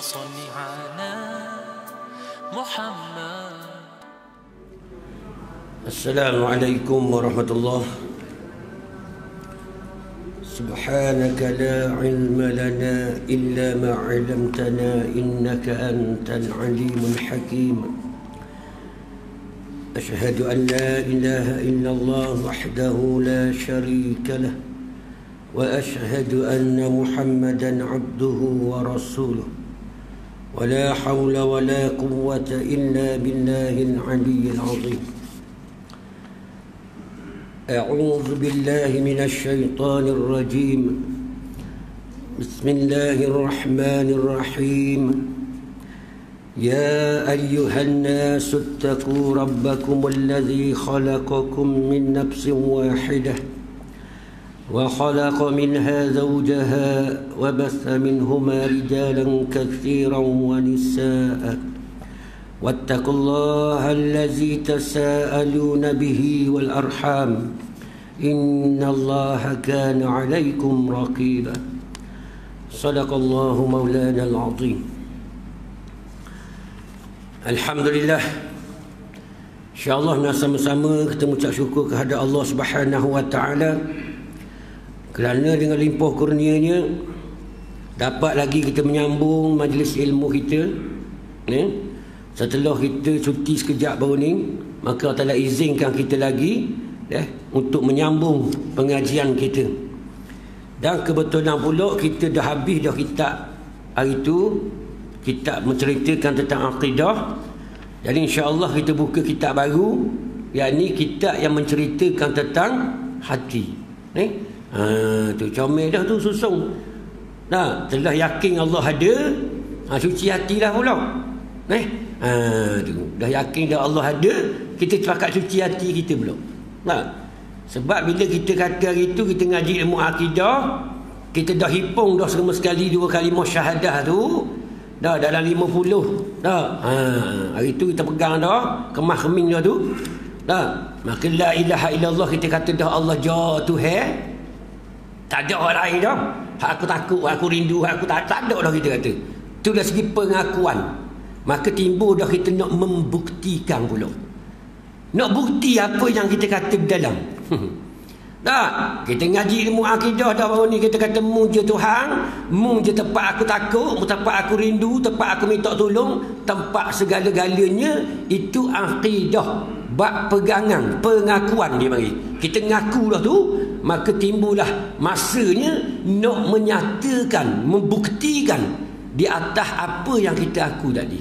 صل على محمد. السلام عليكم ورحمة الله. سبحانك لا علم لنا إلا ما علمتنا إنك أنت العليم الحكيم. أشهد أن لا إله إلا الله وحده لا شريك له وأشهد أن محمدا عبده ورسوله ولا حول ولا قوة إلا بالله العلي العظيم. أعوذ بالله من الشيطان الرجيم. بسم الله الرحمن الرحيم. يا أيها الناس اتقوا ربكم الذي خلقكم من نفس واحدة وخلق منها زوجها وبث منهما رجالا كثيرا ونساء واتقوا الله الذي تساءلون به والأرحام إن الله كان عليكم رقيبا. صدق الله مولانا العظيم. Alhamdulillah, InsyaAllah sama-sama kita mengucap syukur kepada Allah Subhanahu Wa Taala kerana dengan limpah kurnia-Nya dapat lagi kita menyambung majlis ilmu kita. Setelah kita cuti sekejap baru ni, maka Allah Ta'ala izinkan kita lagi untuk menyambung pengajian kita. Dan kebetulan pula kita dah habis dah kitab hari tu, kitab menceritakan tentang akidah. Jadi insya-Allah kita buka kitab baru, yakni kitab yang menceritakan tentang hati. Tu comel dah tu susung. Dah telah yakin Allah ada, suci hati dah pula. Tu dah yakin dah Allah ada, kita sepakat suci hati kita pula. Sebab bila kita kata hari tu kita ngaji ilmu akidah, kita dah hipung dah sama sekali 2 kalimah syahadah tu. Dah dalam 50 dah. Hari tu kita pegang dah, kemah keming dah tu. Dah. Maka la ilaha illallah kita kata dah Allah ja Tuhan. Tak ada orang lain dah. Aku takut, aku rindu, aku tak ada dah kita kata. Tu dah segi pengakuan. Maka timbul dah kita nak membuktikan pula. Nak bukti apa yang kita kata dalam. Dah, kita ngaji ilmu akidah dah baru ni kita kata mu je Tuhan, mu je tempat aku takut, mu tempat aku rindu, tempat aku minta tolong, tempat segala-galanya. Itu akidah, bab pegangan, pengakuan dia bagi. Kita ngaku dah tu, maka timbullah masanya nak menyatakan, membuktikan di atas apa yang kita aku tadi.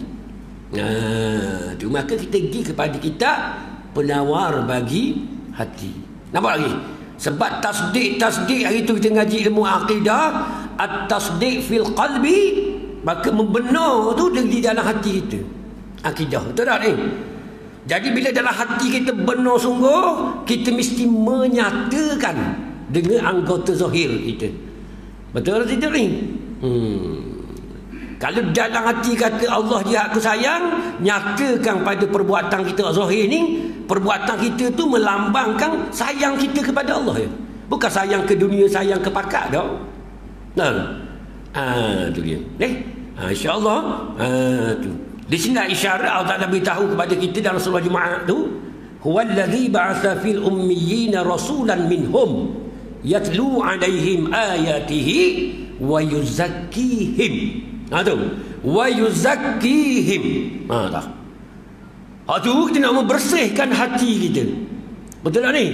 Tu maka kita pergi kepada kitab penawar bagi hati. Nampak lagi? Sebab tasdik hari tu kita ngaji ilmu akidah, at-tasdik fil qalbi, maka membenar tu di dalam hati kita. Akidah, betul tak ni? Jadi bila dalam hati kita benar sungguh, kita mesti menyatakan dengan anggota zahir kita. Betul tak tidak ni? Kalau dalam hati kata Allah dia aku sayang, nyatakan pada perbuatan kita zahir ni, perbuatan kita tu melambangkan sayang kita kepada Allah ya. Bukan sayang ke dunia, sayang ke pakak dah. Tu dia. Insya-Allah tu. Di sini isyarat Allah Taala beritahu kepada kita dalam surah Jumaat tu, huwallazi ba'atsa fil ummiyina rasulan minhum yatlu 'alaihim ayatihi wa yuzakkihim. Tu. Wa yuzakkihim. Dah. Tu kita nak membersihkan hati kita. Betul tak ni?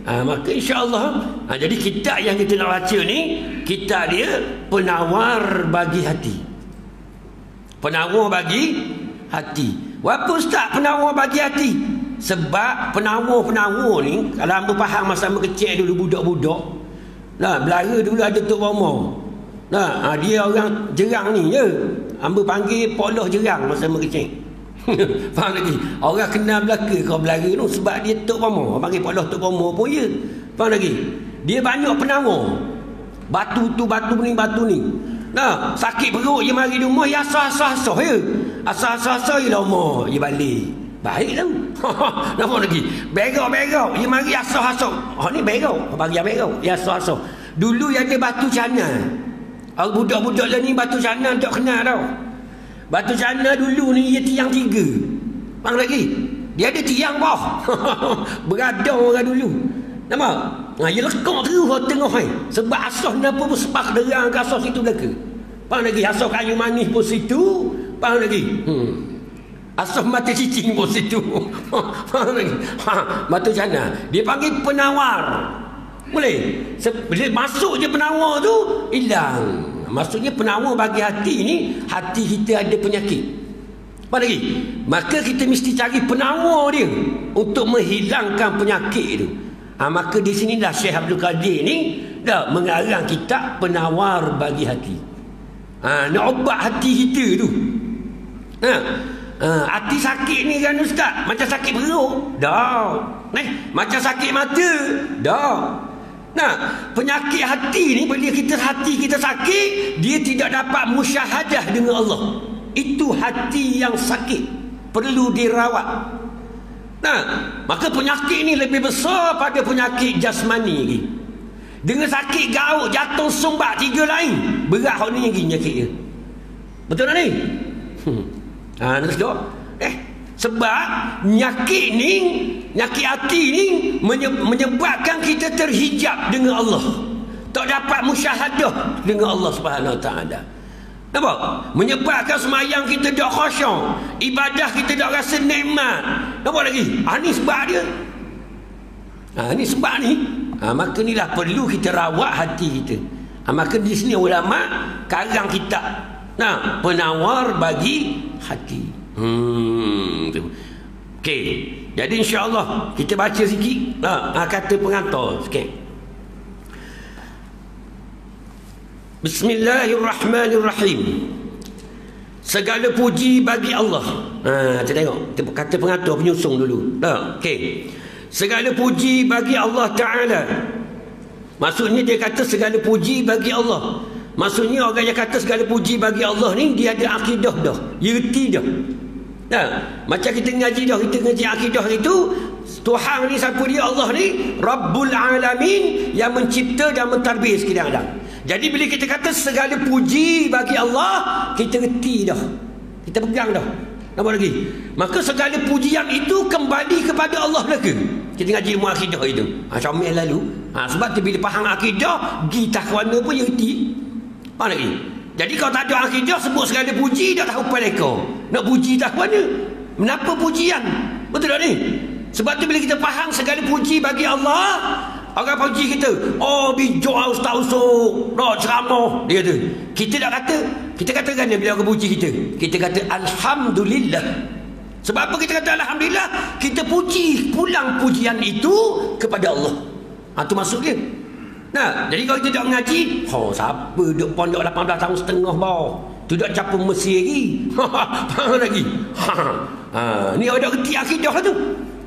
Maka insya-Allah, jadi kitab yang kita nak baca ni, kitab dia penawar bagi hati. Penawar bagi hati. Apa ustaz penawar bagi hati? Sebab penawar-penawar ni, kalau hamba faham masa hamba kecil dulu budak-budak. Belara dulu ada Tok Rama. Dia orang jerang ni je. Hamba panggil poloh jerang masa hamba kecil. Faham lagi? Orang kenal belaka kau belara tu sebab dia Tok Rama. Panggil poloh Tok Rama pun ya. Faham lagi? Dia banyak penawar. Batu tu, batu ni, batu ni. Sakit perut dia mari di rumah, ya asah-asah ya. Asah-asah ya lama, dia balik. Baik tau. Nampak lagi? Berok-berok. Dia mari asah-asah. Ni berok. Bagi yang berok. Ya asah-asah. Dulu yang ada batu cana. Budak-budak lah ni batu cana tak kenal tau. Batu Jana dulu ni ia tiang 3. Faham lagi? Dia ada tiang bawah. Beradang orang dulu. Nampak? Ia lekak terus ke tengah ni. Sebab asas apa pun sepak derang ke asas itu belaka. Faham lagi? Asas kayu manis pun situ. Faham lagi? Asas mata cicing pun situ. Faham lagi? Batu Jana. Dia panggil penawar. Boleh? Bila masuk je penawar tu, hilang. Maksudnya penawar bagi hati ni, hati kita ada penyakit. Apa lagi? Maka kita mesti cari penawar dia untuk menghilangkan penyakit tu. Maka di sinilah Syekh Abdul Qadir ni dah mengarang kitab penawar bagi hati. Nak ubat hati kita tu. Hati sakit ni kan Ustaz, macam sakit perut. Dah. Macam sakit mata. Dah. Nah, penyakit hati ni bila hati kita sakit, dia tidak dapat musyahadah dengan Allah. Itu hati yang sakit, perlu dirawat. Nah, maka penyakit ni lebih besar pada penyakit jasmani lagi. Dengan sakit gaut, jatuh sumbat 3 lain, berat hak ni lagi penyakit dia. Betul tak ni? Nak sedar? Sebab penyakit ni, penyakit hati ni menyebabkan kita terhijab dengan Allah. Tak dapat musyahadah dengan Allah Subhanahu Wa Taala. Nampak? Menyebabkan semayang kita tak khusyuk, ibadah kita tak rasa nikmat. Nampak lagi? Ini sebab dia. Ini sebab ni. Maka inilah perlu kita rawat hati kita. Maka di sini ulama karang kitab. Penawar bagi hati. Okey. Jadi insya-Allah kita baca sikit kata pengantar sikit. Bismillahirrahmanirrahim. Segala puji bagi Allah. Kita tengok kata pengantar penyusung dulu. Okey. Segala puji bagi Allah Taala. Maksudnya dia kata segala puji bagi Allah. Maksudnya orang yang kata segala puji bagi Allah ni, dia ada akidah dah, dia reti dah. Macam kita ngaji dah, kita ngaji akidah itu, Tuhan ni siapa dia? Allah ni Rabbul Alamin, yang mencipta dan mentadbir sekalian alam. Jadi bila kita kata segala puji bagi Allah, kita reti dah, kita pegang dah. Nampak lagi? Maka segala pujian itu kembali kepada Allah belaka. Kita ngaji ilmu akidah itu. Comel lalu. Sebab tu bila faham akidah, pergi takhwana pun dia reti. Faham lagi? Jadi kalau tak ada akidah, sebut segala puji, tak tahu peleka. Nak puji tak mana? Kenapa pujian? Betul tak ni? Sebab tu bila kita faham segala puji bagi Allah, orang puji kita, oh bijak ustaz usuk, nak ceramah, dia kata. Kita tak kata, kita katakan dia bila orang puji kita. Kita kata Alhamdulillah. Sebab apa kita kata Alhamdulillah? Kita puji, pulang pujian itu kepada Allah. Itu maksud dia. Jadi kalau kita tak mengaji, siapa duduk pondok 18 tahun setengah bawah, tu duduk capur Mesir lagi. Faham lagi? Ni ada reti akidah tu.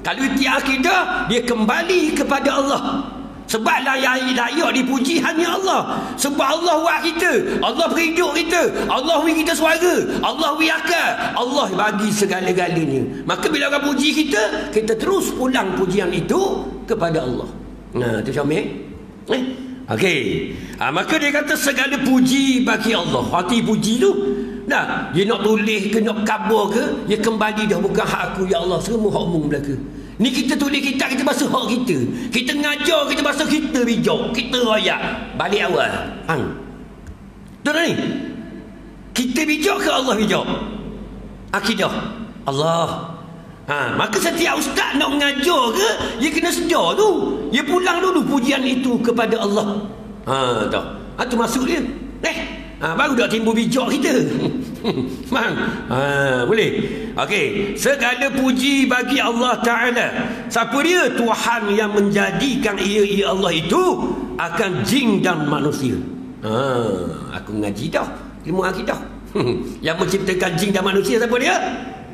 Kalau reti akidah, dia kembali kepada Allah. Sebab layak dipuji hanya Allah. Sebab Allah buat kita, Allah beri hidup kita, Allah beri kita suara, Allah beri akal, Allah bagi segala-galanya. Maka bila orang puji kita, kita terus pulang pujian itu kepada Allah. Tu Syamil. Okey. Maka dia kata segala puji bagi Allah. Hati puji tu, dia nak tulis ke, nak kabur ke, dia kembali dah, bukan hak aku ya Allah, semua hak umum belaka. Ni kita tulis kitab, kita bahasa hak kita. Kita ngajar, kita bahasa kita bijak, kita royak. Balik awal. Betul tak ni? Kita bijak ke Allah bijak? Akidah Allah. Maka setiap ustaz nak mengajar ke, dia kena sedar tu, dia pulang dulu pujian itu kepada Allah. Itu maksud dia. Baru dah timbul bijak kita. Faham? Boleh? Okey. Segala puji bagi Allah Ta'ala. Siapa dia? Tuhan yang menjadikan ia Allah itu akan jin dan manusia. Aku ngaji dah ilmu akidah. Yang menciptakan jin dan manusia siapa dia?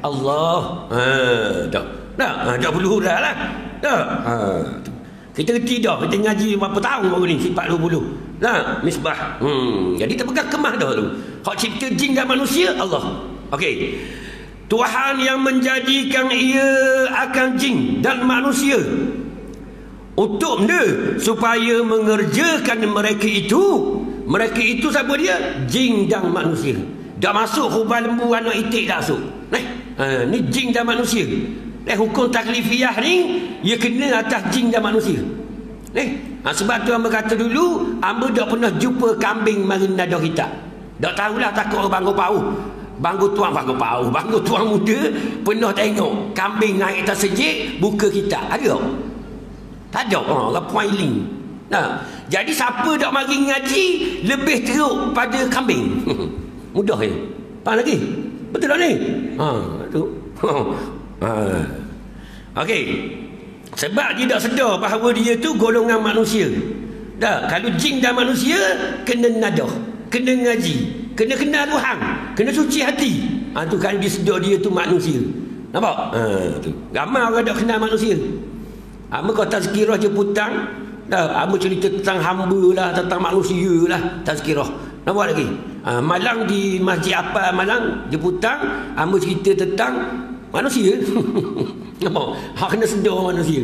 Allah. Dah perlu dah lah. Kita reti dah. Kita ngaji berapa tahun baru ni? 40. Misbah. Jadi terpegang kemah dah tu. Hak cipta jin dan manusia Allah. Okey. Tuhan yang menjadikan ia akan jin dan manusia untuk supaya mengerjakan mereka itu. Mereka itu siapa dia? Jin dan manusia. dah masuk khubal lembu anak itik dah masuk. Ni jin dan manusia. Hukum taklifiyah ni ia kena atas jin dan manusia. Sebab tu hamba kata dulu, hamba tak pernah jumpa kambing mari nadah kita. Tak tahulah, takut orang bangku pauh. Bangku tuang muda pernah tengok kambing naik atas sejik buka kita. Ada tak? Tak ada. Orang poiling. Jadi siapa tak mari ngaji lebih teruk pada kambing. Mudah ya. Faham lagi? Betul tak ni? Tu. Okey. Sebab dia tak sedar bahawa dia tu golongan manusia. Kalau jin dan manusia kena nadah, kena ngaji, kena kenal Tuhan, kena suci hati. Tu kalau dia sedar dia tu manusia. Nampak? Tu. Ramai orang tak kenal manusia. Kau tazkirah je putang. Amba cerita tentang hamba lah, tentang manusia lah, tazkirah. Nampak lagi? Malang di Masjid apa Malang je putang, amba cerita tentang manusia. Nampak? Kena sedar manusia.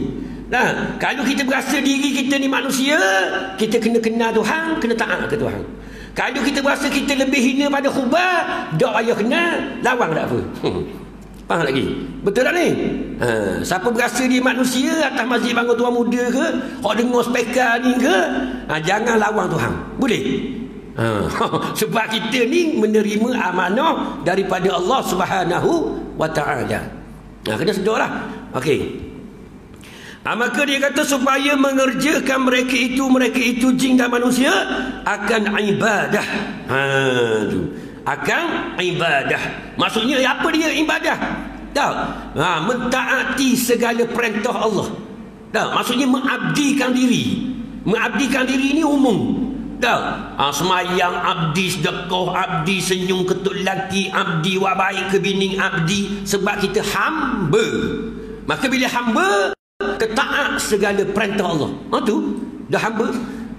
Kalau kita berasa diri kita ni manusia, kita kena kenal Tuhan, kena taat ke Tuhan. Kalau kita berasa kita lebih hina pada khubah, tak payah kenal, lawang tak apa. Faham lagi? Betul tak ni? Siapa berasa dia manusia atas Masjid Bangku Tuan Muda ke, hok dengar speaker ni ke, jangan lawang Tuhan. Boleh? Sebab kita ni menerima amanah daripada Allah Subhanahu wa ta'ala. Kena sedarlah. Okey. Maka dia kata supaya mengerjakan mereka itu jin dan manusia akan ibadah. Akan ibadah. Maksudnya apa dia ibadah? Mentaati segala perintah Allah. Maksudnya mengabdikan diri. Mengabdikan diri ni umum. Semayang abdi, sedekah abdi, senyum ketuk lelaki abdi, buat baik ke bini abdi. Sebab kita hamba. Maka bila hamba ketaat segala perintah Allah, tu dah hamba.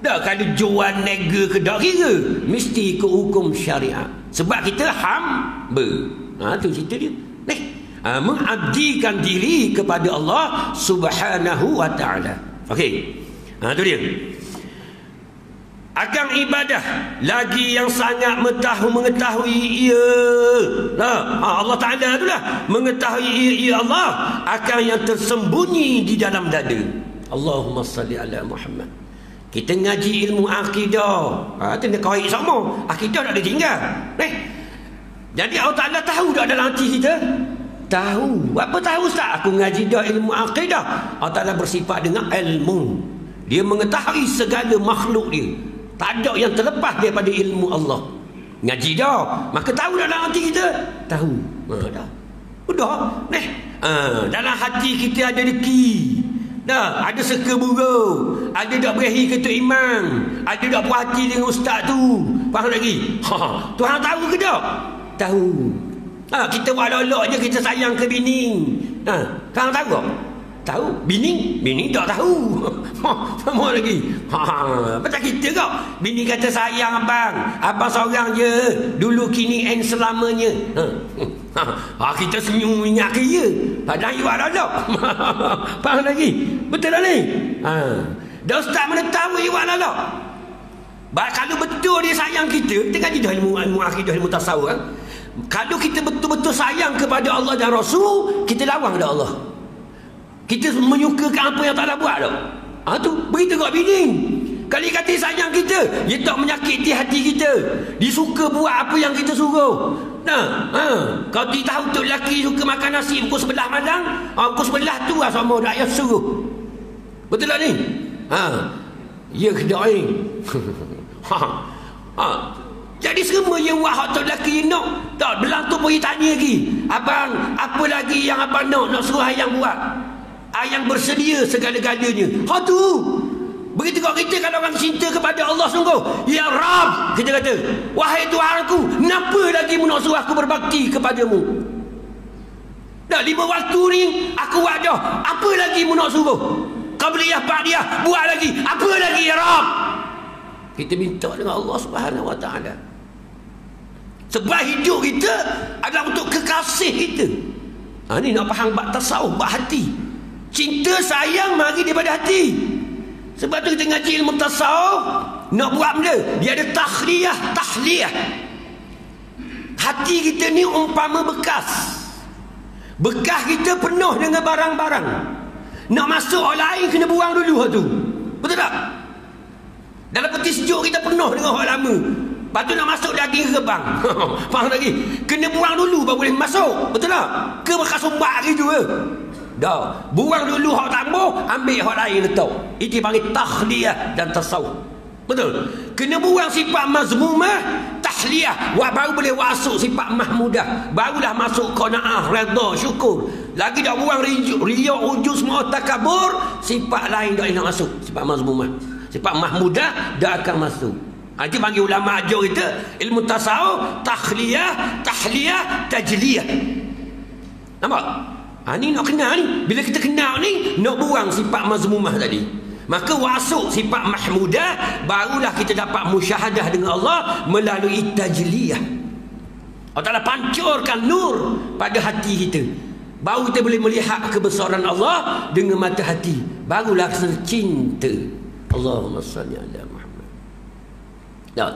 Kalau jual nega ke tak kira, mesti ikut hukum syariat. Sebab kita hamba. Tu cerita dia. Mengabdikan diri kepada Allah Subhanahu wa ta'ala. Okey. Tu dia. Akan ibadah lagi yang sangat mengetahui ia. Allah Ta'ala itulah mengetahui ia Allah akan yang tersembunyi di dalam dada. Allahumma salli ala Muhammad. Kita ngaji ilmu akidah, kena kawai sama. Akidah tak ada tinggal. Jadi Allah Ta'ala tahu tak dalam hati kita? Tahu. Apa tahu Ustaz? Aku ngaji dah ilmu akidah. Allah Ta'ala bersifat dengan ilmu. Dia mengetahui segala makhluk dia. Tak ada yang terlepas daripada ilmu Allah. Ngaji dah, maka tahu dalam hati kita. Tahu. Dah. Udah. Dalam hati kita ada deki. Ada seka buruk. Ada tak berahi ke Tok Imam. Ada tak puas hati dengan ustaz tu. Faham lagi? Tuhan tahu ke tak? Tahu. Kita buat lolok je kita sayang ke bini. Tuhan tahu tak? Tahu. Bini tak tahu. Sama lagi. Macam kita kau. Bini kata sayang abang seorang je, dulu kini and selamanya. Kita senyum ingat ke ya. Padahal you ada tak? Faham lagi? Betul tak ni? Dah ustaz mana tahu you ada tak? Kalau betul dia sayang kita ngaji dah ilmu akidah, ilmu tasawuf. Kalau kita betul-betul sayang kepada Allah dan Rasul, kita lawan dah Allah. Kita menyukakan apa yang tak ada buat tak? Tu beritahu kat bini. Kali kata sayang kita, dia tak menyakiti hati kita. Dia suka buat apa yang kita suruh. Kau dia tahu tu lelaki suka makan nasi pukul 11 malam, pukul 11 tu lah sama dah ayah suruh. Betul tak ni? Ya ke tak ni? Jadi semua yang buat hak tu lelaki nak. Tak, belang tu pergi tanya lagi. Abang, apa lagi yang abang nak suruh ayang buat? Ayang bersedia segala-galanya. Tu begitu kau kita kalau orang cinta kepada Allah sungguh, ya Rabb, kita kata, wahai Tuhanku, kenapa lagi nak suruh aku berbakti kepadamu? Dah 5 waktu ni aku buat dah, apa lagi nak suruh? Qabliyah, ba'diyah, buat lagi, apa lagi ya Rabb? Kita minta dengan Allah Subhanahu wa ta'ala. Sebab hidup kita adalah untuk kekasih kita. Ni nak faham bab tasawuf, bab hati. Cinta sayang mari daripada hati. Sebab tu kita ngaji ilmu tasawuf, nak buat benda dia ada tahliyah. Hati kita ni umpama bekas. Bekas kita penuh dengan barang-barang. Nak masuk orang lain kena buang dulu tu. Betul tak? Dalam peti sejuk kita penuh dengan orang lama. Lepas tu nak masuk daging rebang. Faham lagi? Kena buang dulu baru boleh masuk. Betul tak? Ke bekas ombak gitu ke? Dah. Buang dulu hak tambah, ambil hak lain letak. Itu panggil takhliyah dan tasawuf. Betul? Kena buang sifat mazmumah, tahliyah, baru boleh masuk sifat mahmudah. Barulah masuk qanaah, redha, syukur. Lagi dah buang riya, ujub, semua takabur, sifat lain dah nak masuk. Sifat mazmumah, sifat mahmudah dah akan masuk. Itu bagi ulama ajar kita ilmu tasawuf, takhliyah, tahliyah, tajliyah. Nampak? Ni nak kenal ni. Bila kita kenal ni, nak buang sifat mazmumah tadi. Maka masuk sifat mahmudah, barulah kita dapat musyahadah dengan Allah melalui tajliyah. Allah Ta'ala pancurkan nur pada hati kita. Baru kita boleh melihat kebesaran Allah dengan mata hati. Barulah cinta. Allahumma salli ala Muhammad. Dah.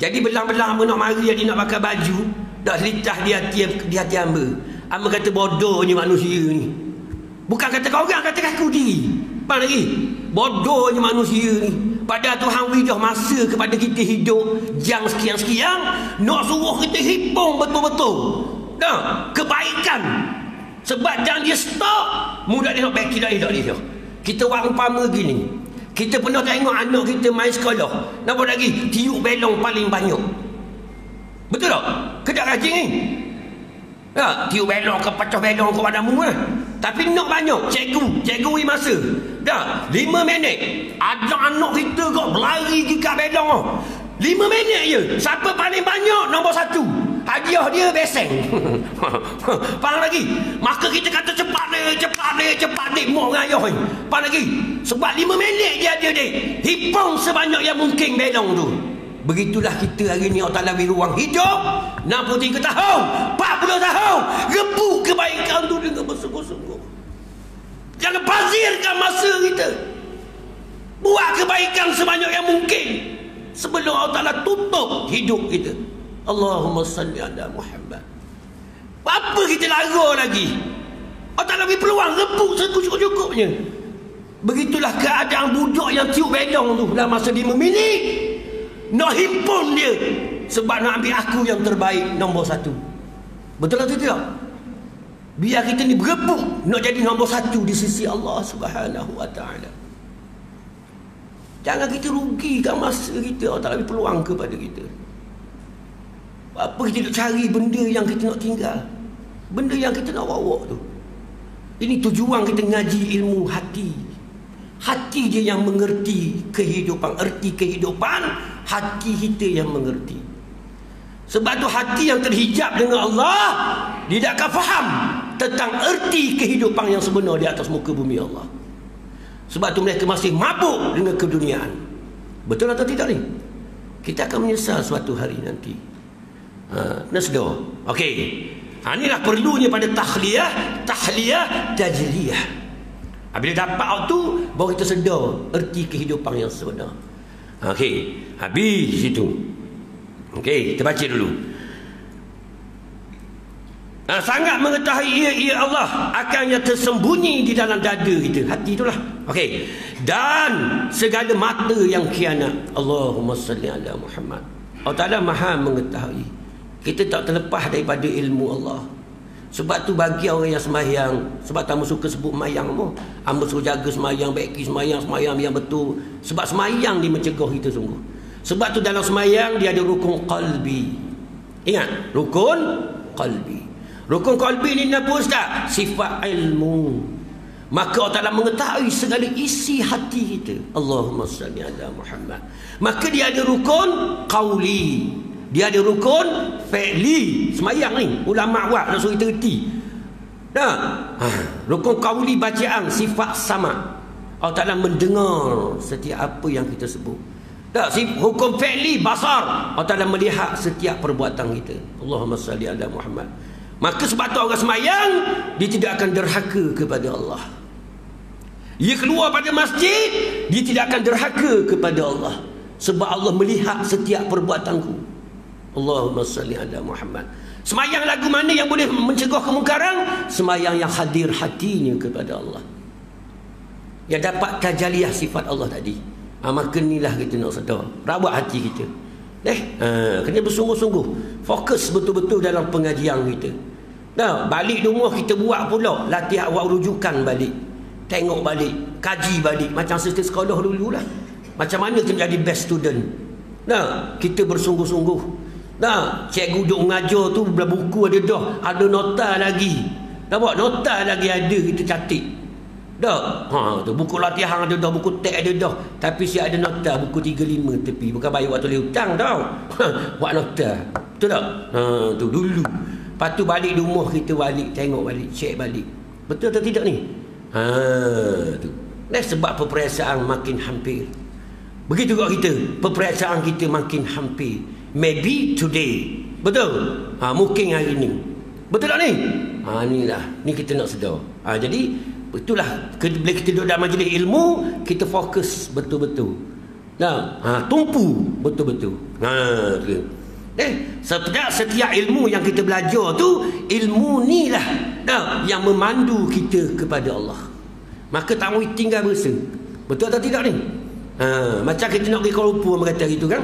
Jadi belang-belang nak mari dia nak pakai baju, dah selitah di hati hamba. Hamba kata bodohnya manusia ni. Bukan kata kau orang, kata aku diri. Faham lagi? Bodohnya manusia ni. Padahal Tuhan widah masa kepada kita hidup jam sekian-sekian, nak suruh kita hipung betul-betul. Dah, kebaikan. Sebab jangan dia stop, mudah dia nak baik tidak dia. Kita umpama gini. Kita pernah tengok anak kita main sekolah. Nampak lagi? Tiup belong paling banyak. Betul tak? Kedak rajin ni. Ya, tiup belong ke pecah belong ke padamu lah. Tapi nak banyak. Cikgu beri masa. Dah, 5 minit. Ada anak kita kok berlari gikat belong. 5 minit je. Siapa paling banyak? Nombor 1. Hadiah dia beseng. Faham lagi? Maka kita kata cepat dek mau ngayuh. Faham lagi? Sebab 5 minit dia ada dek. Hipung sebanyak yang mungkin belong tu. Begitulah kita hari ni Allah Ta'ala beri ruang hidup 63 tahun 40 tahun. Rebut kebaikan tu dengan bersungguh-sungguh. Jangan bazirkan masa kita. Buat kebaikan sebanyak yang mungkin sebelum Allah Ta'ala tutup hidup kita. Allahumma salli ala Muhammad. Apa kita lara lagi? Allah Ta'ala beri peluang rebut secukup-cukupnya. Begitulah keadaan budak yang tiup belong tu dalam masa 5 minit. Nak himpun dia sebab nak ambil aku yang terbaik, nombor 1. Betul atau tidak? Biar kita ni berebut nak jadi nombor 1 di sisi Allah Subhanahu wa ta'ala. Jangan kita rugikan masa kita. Allah Ta'ala beri peluang kepada kita. Apa kita nak cari benda yang kita nak tinggal, benda yang kita nak bawa tu. Ini tujuan kita ngaji ilmu hati. Hati dia yang mengerti kehidupan. Erti kehidupan, hati kita yang mengerti. Sebab tu hati yang terhijab dengan Allah, dia tak akan faham tentang erti kehidupan yang sebenar di atas muka bumi Allah. Sebab tu mereka masih mabuk dengan keduniaan. Betul atau tidak ni? Kita akan menyesal suatu hari nanti. Kena sedar. Okey. Inilah perlunya pada tahliyah, tajliyah. Bila dapat waktu, baru kita sedar erti kehidupan yang sebenar. Okey, habis situ. Okey, kita baca dulu. Sangat mengetahui ia Allah akan yang tersembunyi di dalam dada kita. Hati itulah. Okey. Dan segala mata yang khianat. Allahumma salli ala Muhammad. Allah Ta'ala maha mengetahui. Kita tak terlepas daripada ilmu Allah. Sebab tu bagi orang yang sembahyang, sebab tamu suka sebut semayang pun, hamba suruh jaga semayang, baiki semayang yang betul. Sebab semayang dia mencegah kita sungguh. Sebab tu dalam semayang dia ada rukun qalbi. Ingat, rukun qalbi. Rukun qalbi ni apa ustaz? Sifat ilmu. Maka Allah Ta'ala mengetahui segala isi hati kita. Allahumma salli ala Muhammad. Maka dia ada rukun qauli. Dia ada rukun fi'li. Semayang ni ulama awak nak suruh kita reti. Rukun qauli bacaan, sifat sama. Allah Ta'ala mendengar setiap apa yang kita sebut. Hukum fi'li basar. Allah Ta'ala melihat setiap perbuatan kita. Allahumma salli ala Muhammad. Maka sebab tu orang semayang, dia tidak akan derhaka kepada Allah. Dia keluar pada masjid, dia tidak akan derhaka kepada Allah. Sebab Allah melihat setiap perbuatanku. Allahumma salli ala Muhammad. Semayang lagu mana yang boleh mencegah kemungkaran? Semayang yang hadir hatinya kepada Allah, yang dapat tajaliah sifat Allah tadi. Maka inilah kita nak sedar, rawat hati kita. Kena bersungguh-sungguh, fokus betul-betul dalam pengajian kita. Balik rumah kita buat pula latihan awal rujukan balik, tengok balik, kaji balik macam sistem sekolah dululah. Macam mana kita jadi best student. Kita bersungguh-sungguh. Cikgu duduk mengajar tu, buku ada dah, ada nota lagi. Nampak nota lagi ada, kita catik. Tu buku latihan ada dah, buku teks ada dah. Tapi siap ada nota buku 35 tepi. Bukan bayar waktu hutang tau. Buat nota. Betul tak? Tu dulu. Lepas tu balik rumah kita balik, tengok balik, cek balik. Betul atau tidak ni? Tu. Sebab peperiksaan makin hampir. Begitu juga kita, peperiksaan kita makin hampir. Maybe today. Betul? Mungkin hari ni. Betul tak ni? Inilah. Ni kita nak sedar. Jadi itulah, bila kita duduk dalam majlis ilmu, kita fokus betul-betul. Tumpu betul-betul. Setiap ilmu yang kita belajar tu, ilmu ni lah yang memandu kita kepada Allah. Maka tak boleh tinggal berasa. Betul atau tidak ni? Macam kita nak pergi Kuala Lumpur berkata gitu kan.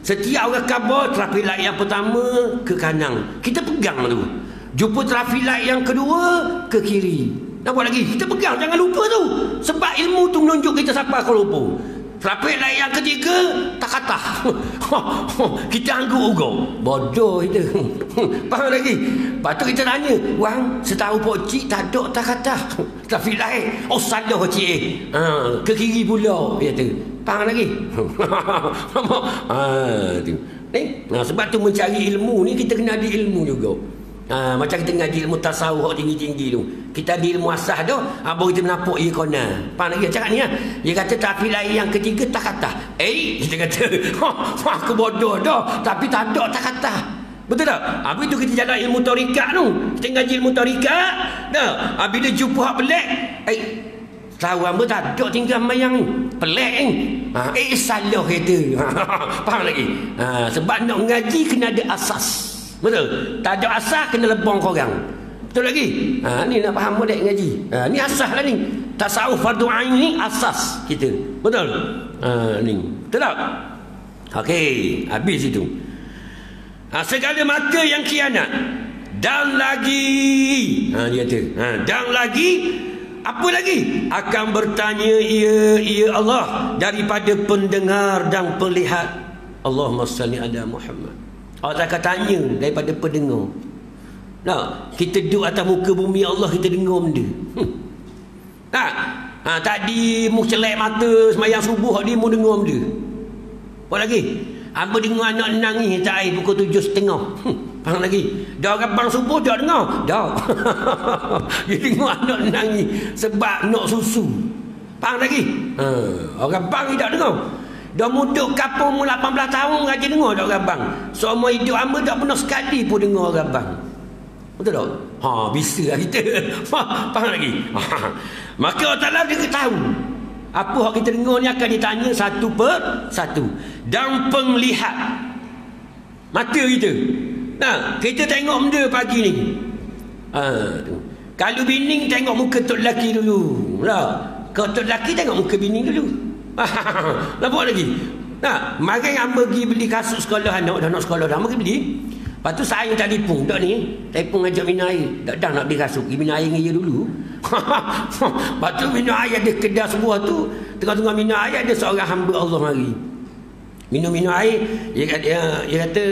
Setiap orang kabar traffic light yang pertama ke kanan, kita pegang tu. Jumpa traffic light yang kedua ke kiri. Nampak lagi? Kita pegang, jangan lupa tu. Sebab ilmu tu menunjuk kita sampai Kuala Lumpur. Trafik light yang ketiga, tak kata. Kita angguk ugo. Bodoh itu. Faham lagi? Lepas tu kita tanya, wang, setahu Pak Cik tak ada tak kata. Trafik light. Oh, salah Cik. Ke kiri pula. Dia tu. Faham lagi? Tu. Sebab tu mencari ilmu ni, kita kena ada ilmu juga. Macam kita ngaji ilmu tasawuf tinggi-tinggi tu, kita ada ilmu asas tu, baru kita menapuk ia kona. Faham lagi cakap ni lah. Dia kata trafik lain yang ketiga tak kata. Kita kata aku bodoh dah, tapi tak ada tak kata. Betul tak? Habis tu kita jalan ilmu tarikat tu, kita ngaji ilmu tarikat dah. Habis dia jumpa hak pelik, tahu apa tak ada tinggal mayang ni, pelik ni. Salah kata. Faham lagi? Sebab nak ngaji kena ada asas. Betul? Tak ada asas, kena lebong korang. Betul lagi? Ni nak faham modek ngaji. Ni asas lah ni. Tasawuf fardu ain ni asas kita. Betul? Ni. Betul tak? Okey, habis itu. Segala mata yang khianat dan lagi dia kata, dan lagi apa lagi? Akan bertanya ia Allah daripada pendengar dan pelihat. Allahumma salli ala Muhammad. Allah akan tanya daripada pendengar. Kita duduk atas muka bumi Allah, kita dengar benda. Tadi mu celek mata semayang subuh, dia mu dengar benda. Apa lagi? Apa dengar anak nangis tak air pukul 7.30. Faham lagi? Dah rabang subuh dah dengar? Dah. Dia dengar anak nangis sebab nak susu. Faham lagi? Orang bang tidak dengar. Dah muduk kapung mu 18 tahun ngaji dengar tak orang bang. Semua hidup hamba tak pernah sekali pun dengar orang bang. Betul tak? Bisa lah kita. Faham lagi? Maka Allah Ta'ala dia tahu apa yang kita dengar ni akan ditanya satu per satu. Dan penglihat mata kita. Kita tengok benda pagi ni. Kalau bini tengok muka tok lelaki dulu. Kalau tok lelaki tengok muka bini dulu. Nampak lagi? Mari hamba pergi beli kasut sekolah anak, dah nak sekolah dah, mari beli. Lepas tu saya telefon, tak ni, telefon ajak minum air. Dah nak beli kasut, pergi minum air dengan dia dulu. Lepas tu minum air ada kedai sebuah tu, tengah-tengah minum air ada seorang hamba Allah mari. Minum air, dia kata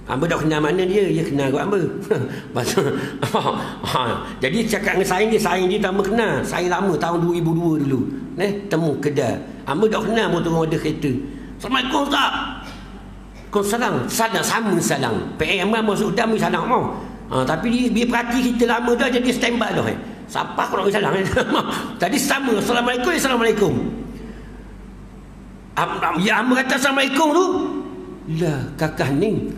hamba tak kenal mana dia kenal kot hamba. Jadi cakap dengan saing dia tak kenal. Saing lama tahun 2002 dulu. Temu kedai. Hamba tak kenal pun turun ada kereta. Assalamualaikum Ustaz. Waalaikumsalam. Salam sama salam. PM masuk dalam salam mau. Tapi dia perhati kita lama dah jadi standby dah. Siapa aku nak salam? Tadi sama Assalamualaikum. Assalamualaikum. Ya hamba kata Assalamualaikum tu. Lah kakak ni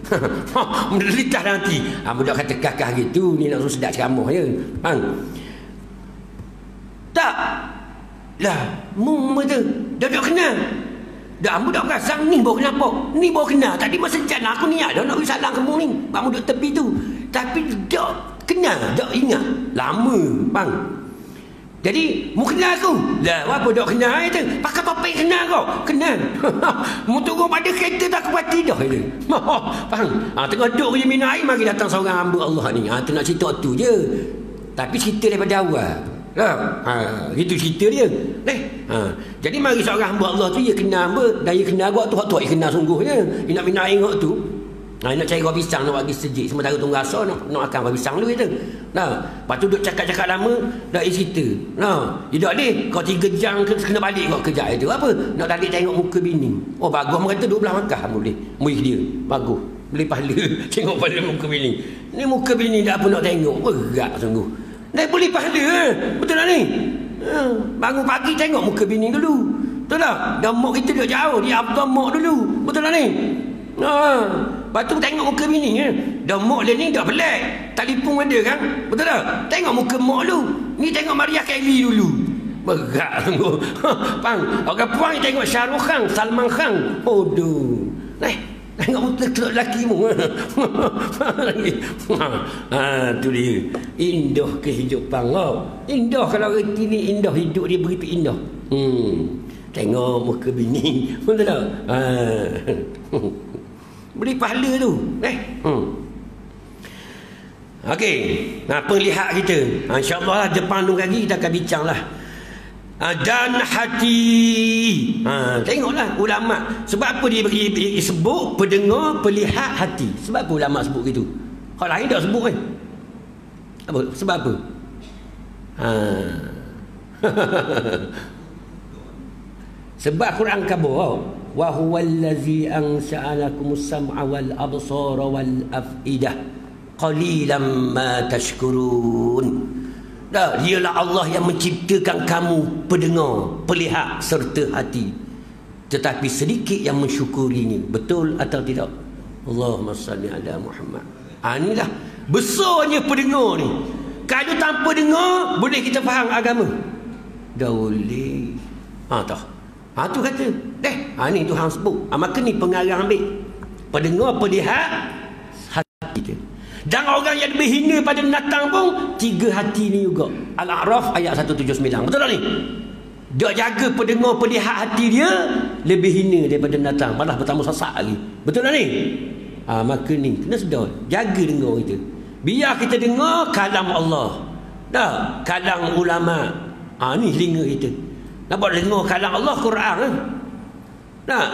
menderita nanti. Budak kata kakak gitu, ni nak suruh sedap ceramah je. Tak. Lah, mu tu dah kenal. Dah ambo dah perasan ni baru kenapa? Ni baru kena. Tadi masa jalan aku niat dah nak pergi salam kamu ni. Kamu duduk tepi tu. Tapi dah kena, dah ingat. Lama, bang. Jadi, mu kenal aku? Lah, apa dah kenal itu? Pakai topeng kenal kau? Kenal. Mu turun pada kereta tak kepati dah itu. Faham? Tengah duduk je minum air, mari datang seorang hamba Allah ni. Tu nak cerita tu je. Tapi cerita daripada awal. Itu cerita dia. Jadi mari seorang hamba Allah tu, dia kenal hamba. Dan dia kenal awak tu, dia kenal sungguh je. Dia nak minum air tu. Nak cari roti pisang, nak bagi sejik. Sementara tunggu asal, nak makan roti pisang dulu itu. Lepas tu duduk cakap-cakap lama, dah cerita. Dia dah adik, kau 3 jam kena balik kau kerja itu. Apa? Nak balik tengok muka bini. Oh bagus, mereka kata 12 makan boleh. Muih dia, bagus. Boleh pahala, tengok pada muka bini. Ni muka bini dah apa nak tengok. Berat sungguh. Dah boleh pahala, betul tak ni? Bangun pagi tengok muka bini dulu. Betul tak? Dah mak kita duduk jauh, dia abang mak dulu. Betul tak ni? Lepas tu tengok muka bini dah mak dia ni dah pelik. Telefon ada kan? Betul tak? Tengok muka mak dulu. Ni tengok Maria Carey dulu. Berat sungguh. Bang, orang puan tengok Shahrukh Khan, Salman Khan. Aduh. Tengok muka lelaki mu. Tu dia. Indah kehidupan kau. Indah kalau reti ni indah, hidup dia begitu indah. Tengok muka bini. Betul tak? Beri pahala tu. Okey. Penglihat kita. InsyaAllah lah depan tu lagi kita akan bincang lah. Dan hati. Tengoklah ulama. Sebab apa dia bagi sebut pendengar, pelihat hati. Sebab apa ulama sebut gitu? Orang lain tak sebut kan? Apa? Sebab apa? Sebab Quran kabur. Wa huwallazi ansa'alakumus sam'a wal absara wal af'idah qalilan ma tashkurun. Dialah Allah yang menciptakan kamu pendengar, pelihat serta hati. Tetapi sedikit yang mensyukurinya. Betul atau tidak? Allahumma salli ala Muhammad. Inilah besarnya pendengar ni. Kalau tanpa dengar, boleh kita faham agama? Tak boleh. Tu kata. Ni Tuhan sebut. Maka ni pengarang ambil. Pendengar, pelihat hati kita. Dan orang yang lebih hina pada binatang pun 3 hati ni juga. Al-A'raf ayat 179. Betul tak ni? Dia jaga pendengar, pelihat hati dia lebih hina daripada binatang. Malah bertambah sasak lagi. Betul tak ni? Maka ni kena sedar. Jaga dengar kita. Biar kita dengar kalam Allah. Kalam ulama. Ni telinga kita. Nampak dengar kalam Allah, Quran kan?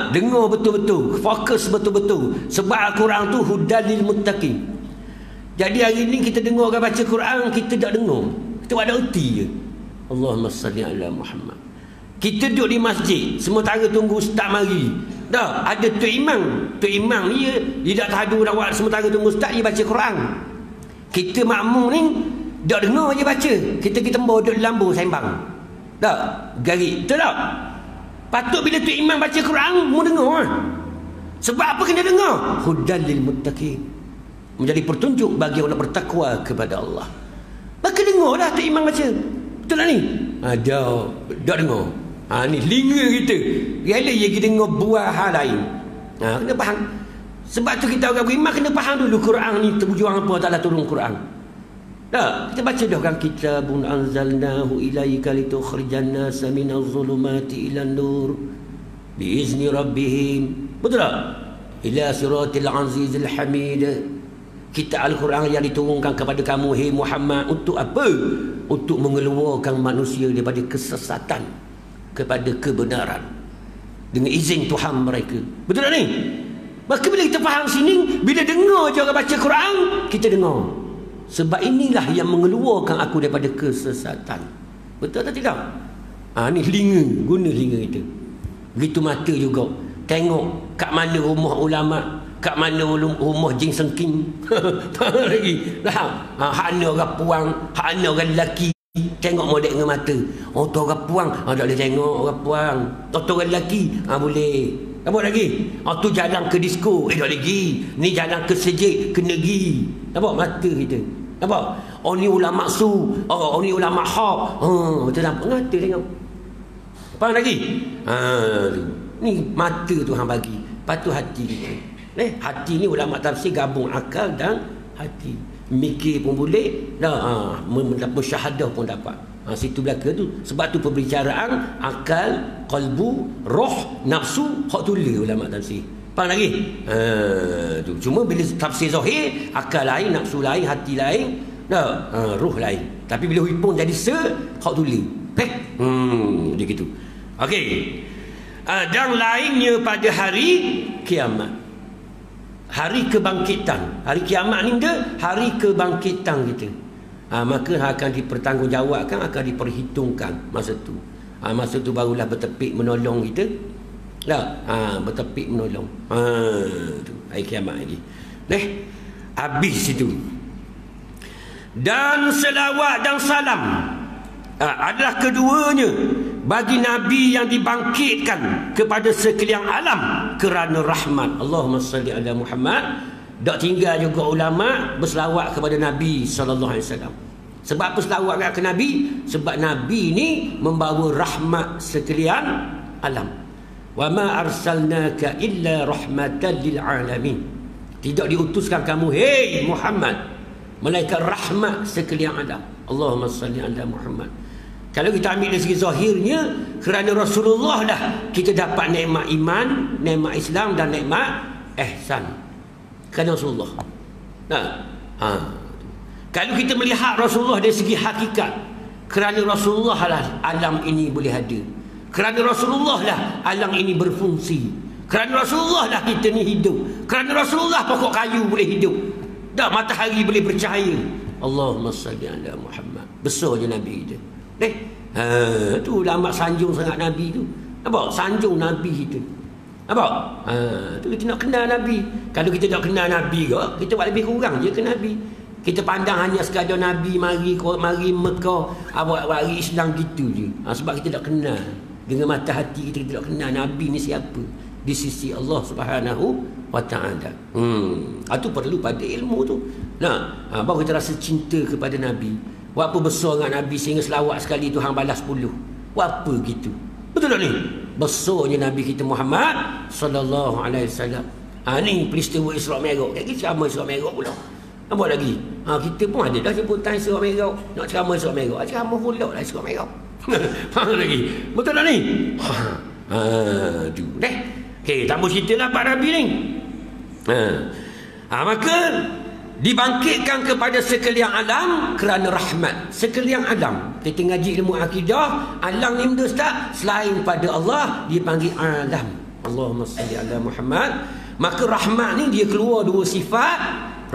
Dengar betul-betul, fokus betul-betul. Sebab Al-Quran tu hudan lil muttaqin. Jadi hari ni kita dengar orang baca Quran, kita tak dengar. Kita ada erti je. Allahumma salli ala Muhammad. Kita duduk di masjid, sementara tunggu ustaz mari. Ada Tok Imam. Tok Imam ni dia tak tahadu nak buat sementara tunggu ustaz, dia baca Quran. Kita makmum ni tak dengar je baca. Kita bawa duduk lambu sembang. Garik. Betul tak? Patut bila Tok Imam baca Quran, mu dengar. Sebab apa kena dengar? Hudan lil muttaqin. Menjadi pertunjuk bagi orang bertakwa kepada Allah. Maka dengarlah Tok Imam baca. Betul tak ni? Tak dengar. Ni telinga kita. Rela je kita dengar buah hal lain. Kena faham. Sebab tu kita orang beriman kena faham dulu Quran ni tujuan apa Ta'ala turun Quran. Kita baca dah kan, kitabun anzalnahu ilaika litukhrijan nasa minaz zulumati ilan nur biizni rabbihim. Betul tak? Ila siratil azizil hamid. Kita Al-Quran yang diturunkan kepada kamu, hei Muhammad, untuk apa? Untuk mengeluarkan manusia daripada kesesatan kepada kebenaran dengan izin Tuhan mereka. Betul tak ni? Maka bila kita faham sini, bila dengar je orang baca Quran, kita dengar. Sebab inilah yang mengeluarkan aku daripada kesesatan. Betul atau tidak? Ni telinga, guna telinga kita. Begitu mata juga. Tengok kat mana rumah ulama', kat mana rumah jin sengking. Tak lagi. Hak ana orang puang, hak ana orang lelaki. Tengok modek dengan mata. Tu orang puang, tak boleh tengok orang puang. Tu orang lelaki, boleh. Apa lagi? Tu jalan ke disko, tak boleh pergi. Ni jalan ke sejik, kena pergi. Nampak mata kita? Nampak? Ni ulama su, ni ulama hak. Betul nampak mata tengok. Faham lagi? Ni mata Tuhan bagi. Lepas tu hati kita. Hati ni ulama tafsir gabung akal dan hati. Mikir pun boleh, musyahadah pun dapat. Situ belaka tu. Sebab tu perbicaraan akal, qalbu, roh, nafsu, hak tulis ulama tafsir. Faham lagi? Tu. Cuma bila tafsir zahir, akal lain, nafsu lain, hati lain, roh lain. Tapi bila hipung jadi hak tulis. Dia gitu. Okey. Dan lainnya pada hari kiamat. Hari kebangkitan. Hari kiamat ni dia hari kebangkitan kita. Maka akan dipertanggungjawabkan, akan diperhitungkan masa tu. Masa tu barulah bertepik menolong kita. Bertepik menolong. Tu hari kiamat lagi. Habis itu. Dan selawat dan salam adalah keduanya bagi Nabi yang dibangkitkan kepada sekalian alam kerana rahmat. Allahumma salli ala Muhammad. Tak tinggal juga ulama berselawat kepada Nabi sallallahu alaihi wasallam. Sebab apa selawat ke Nabi? Sebab Nabi ni membawa rahmat sekalian alam. Wa ma arsalnaka illa rahmatan lil alamin. Tidak diutuskan kamu hei Muhammad melainkan rahmat sekalian alam. Allahumma salli ala Muhammad. Kalau kita ambil dari segi zahirnya, kerana Rasulullah dah kita dapat nikmat iman, nikmat Islam dan nikmat ihsan. Kerana Rasulullah. Kalau kita melihat Rasulullah dari segi hakikat, kerana Rasulullah lah alam ini boleh ada. Kerana Rasulullah lah alam ini berfungsi. Kerana Rasulullah lah kita ni hidup. Kerana Rasulullah pokok kayu boleh hidup. Tak, matahari boleh bercahaya. Allahumma salli ala Muhammad. Besarnya Nabi kita. Tu ulama sanjung sangat Nabi tu. Nampak? Sanjung Nabi itu. Nampak? Tu kita nak kenal Nabi. Kalau kita tak kenal Nabi ke, kita buat lebih kurang je ke Nabi. Kita pandang hanya sekadar Nabi mari Mekah, mari Islam gitu je. Sebab kita tak kenal. Dengan mata hati kita tak kenal Nabi ni siapa di sisi Allah Subhanahu wa taala. Itu perlu pada ilmu tu. Baru kita rasa cinta kepada Nabi. Apa besar dengan Nabi sehingga selawat sekali Tuhan balas 10. Apa gitu. Betul tak ni? Besarnya Nabi kita Muhammad sallallahu alaihi wasallam. Ni peristiwa Isra Mi'raj. Kita ceramah Isra Mi'raj pula. Apa lagi? Kita pun ada dah sebutan Isra Mi'raj. Nak ceramah Isra Mi'raj. Ceramah pula lah Isra Mi'raj. Faham lagi? Betul tak ni? Tu. Okey, tak mau ceritalah Pak Nabi ni. Maka dibangkitkan kepada sekalian alam kerana rahmat. Sekalian alam. Kita ngaji ilmu akidah, alam ni benda Ustaz, selain pada Allah dipanggil alam. Allahumma salli ala Muhammad. Maka rahmat ni dia keluar dua sifat,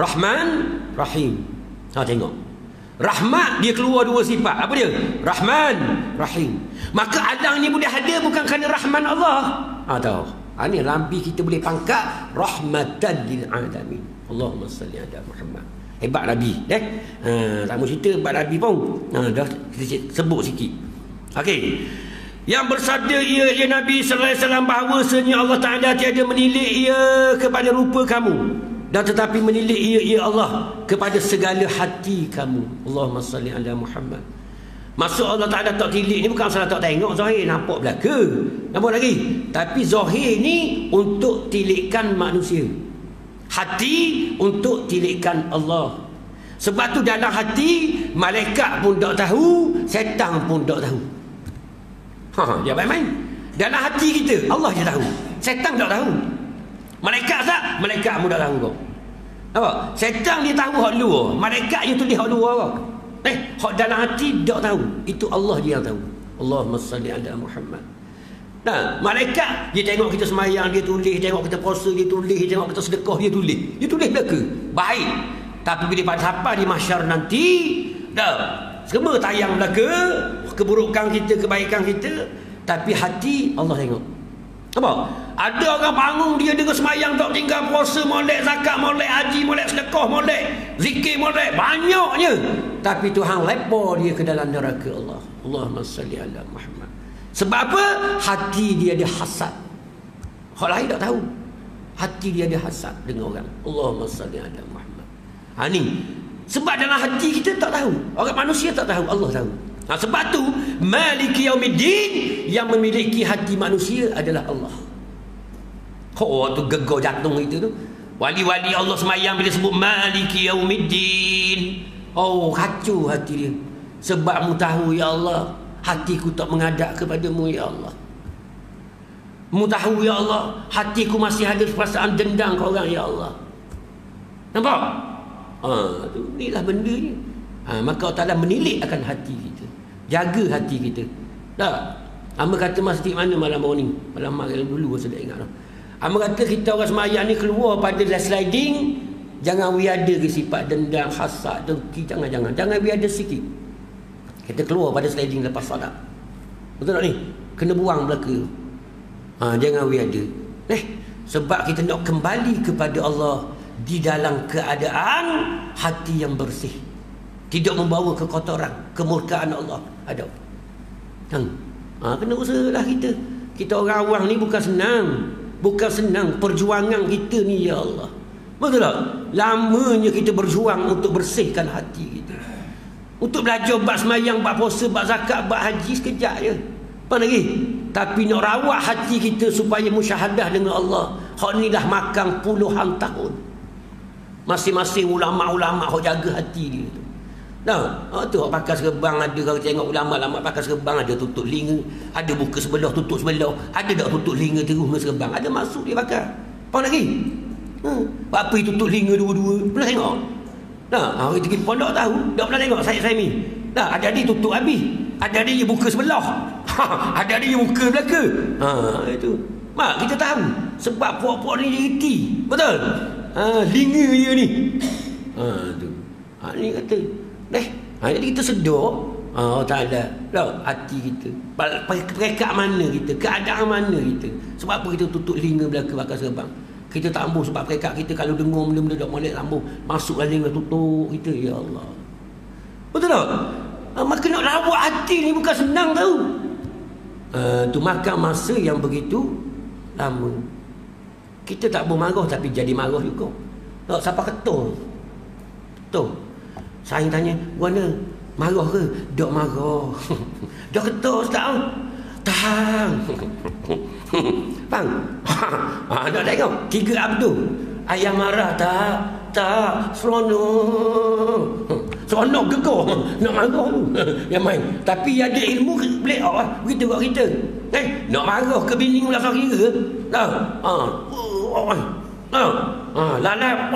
Rahman, Rahim. Tengok. Rahmat dia keluar dua sifat. Apa dia? Rahman, Rahim. Maka alam ni boleh ada bukan kerana rahman Allah. Tahu. Ni Nabi kita boleh pangkat rahmatan lil alamin. Allahumma salli ala Muhammad. Hebat Nabi. Tak mau cerita hebat Nabi pun. Dah kita sebut sikit. Okey. Yang bersabda ia Nabi sallallahu alaihi wasallam bahawasanya Allah Taala tiada menilik ia kepada rupa kamu, dan tetapi menilik ia Allah kepada segala hati kamu. Allahumma salli ala Muhammad. Maksud Allah Taala tak tilik ni bukan salah tak tengok zahir, nampak belaka. Nampak lagi. Tapi zahir ni untuk tilikkan manusia. Hati untuk tilikkan Allah. Sebab tu dalam hati malaikat pun tak tahu, setan pun tak tahu. Dia main-main. Dalam hati kita Allah je tahu, setan tak tahu. Malaikat tak? Malaikat pun tak tahu kau. Apa? Setan dia tahu hak luar, malaikat dia tulis hak luar kau. Hak dalam hati tak tahu. Itu Allah je yang tahu. Allahumma salli ala Muhammad. Malaikat dia tengok kita semayang dia tulis, tengok kita puasa dia tulis, tengok kita sedekah dia tulis. Dia tulis belaka. Baik. Tapi bila pada sampai di mahsyar nanti, semua tayang belaka, keburukan kita, kebaikan kita, tapi hati Allah tengok. Apa? Ada orang bangun dia dengan semayang tak tinggal, puasa molek, zakat molek, haji molek, sedekah molek, zikir molek, banyaknya. Tapi Tuhan lepa dia ke dalam neraka Allah. Allahumma salli ala Muhammad. Sebab apa? Hati dia ada hasad. Orang lain tak tahu. Hati dia ada hasad dengan orang. Allahumma salli ala Muhammad. Ni sebab dalam hati kita tak tahu. Orang manusia tak tahu, Allah tahu. Sebab tu Maliki Yaumiddin, yang memiliki hati manusia adalah Allah. Oh, tu gegar jantung itu tu. Wali-wali Allah semayang bila sebut Maliki Yaumiddin. Oh, kacau hati dia. Sebab mu tahu ya Allah, hatiku tak menghadap kepadamu ya Allah. Mu tahu ya Allah, hatiku masih ada perasaan dendam ke orang ya Allah. Nampak? Inilah benda ni. Maka Allah Ta'ala menilik akan hati kita. Jaga hati kita. Tak? Hamba kata masjid mana malam ni? Malam dulu saya tak ingat lah. Hamba kata kita orang semayang ni keluar pada sliding, jangan biada ke sifat dendam, hasad, dengki. Jangan biada sikit. Kita keluar pada sliding lepas solat. Betul tak ni? Kena buang belaka. Jangan biada. Sebab kita nak kembali kepada Allah di dalam keadaan hati yang bersih, tidak membawa kekotoran, kemurkaan Allah. Ada. Kena usahalah kita. Kita orang awam ni bukan senang perjuangan kita ni ya Allah. Betul tak? Lamanya kita berjuang untuk bersihkan hati kita. Untuk belajar bab semayang, bab puasa, bab zakat, bab haji sekejap je. Apa lagi? Tapi nak rawat hati kita supaya musyahadah dengan Allah. Hak ni dah makan puluhan tahun. Masing-masing ulama-ulama hak jaga hati dia tu. Tu hak pakai serban ada, kalau tengok ulama-ulama pakai serban ada tutup telinga, ada buka sebelah tutup sebelah, ada tak tutup telinga terus dengan serban, ada masuk dia pakai. Apa lagi? Apa tutup telinga dua-dua? Pernah tengok? Kita pergi pondok tahu, tak pernah tengok saya ni. Ada dia tutup habis, ada dia buka sebelah, ada dia buka belaka. Itu. Mak kita tahu sebab puak-puak ni dia reti. Betul? Telinga dia ni. Tu. Ni kata jadi kita sedar tak ada hati kita, perekat mana kita, keadaan mana kita. Sebab apa kita tutup telinga belaka pakai serban? Kita tak ambuh sebab perekat kita kalau dengar benda-benda tak molek lambung, masuk dalam telinga tutup kita ya Allah. Betul tak? Maka nak rawat hati ni bukan senang tahu. Tu makan masa yang begitu lama. Kita tak boleh marah tapi jadi marah juga. Tak siapa ketul. Betul. Saya tanya, "Mana marah ke?" "Dok marah." "Dok ketul tak?" "Tahan." Bang. Nak tengok 3 Abdul. Ayam marah tak? Tak. Seronok gegar nak marah tu. Yang main. Tapi ada ilmu boleh begitu kat kita. Nak marah ke bini mula kira. Lalap.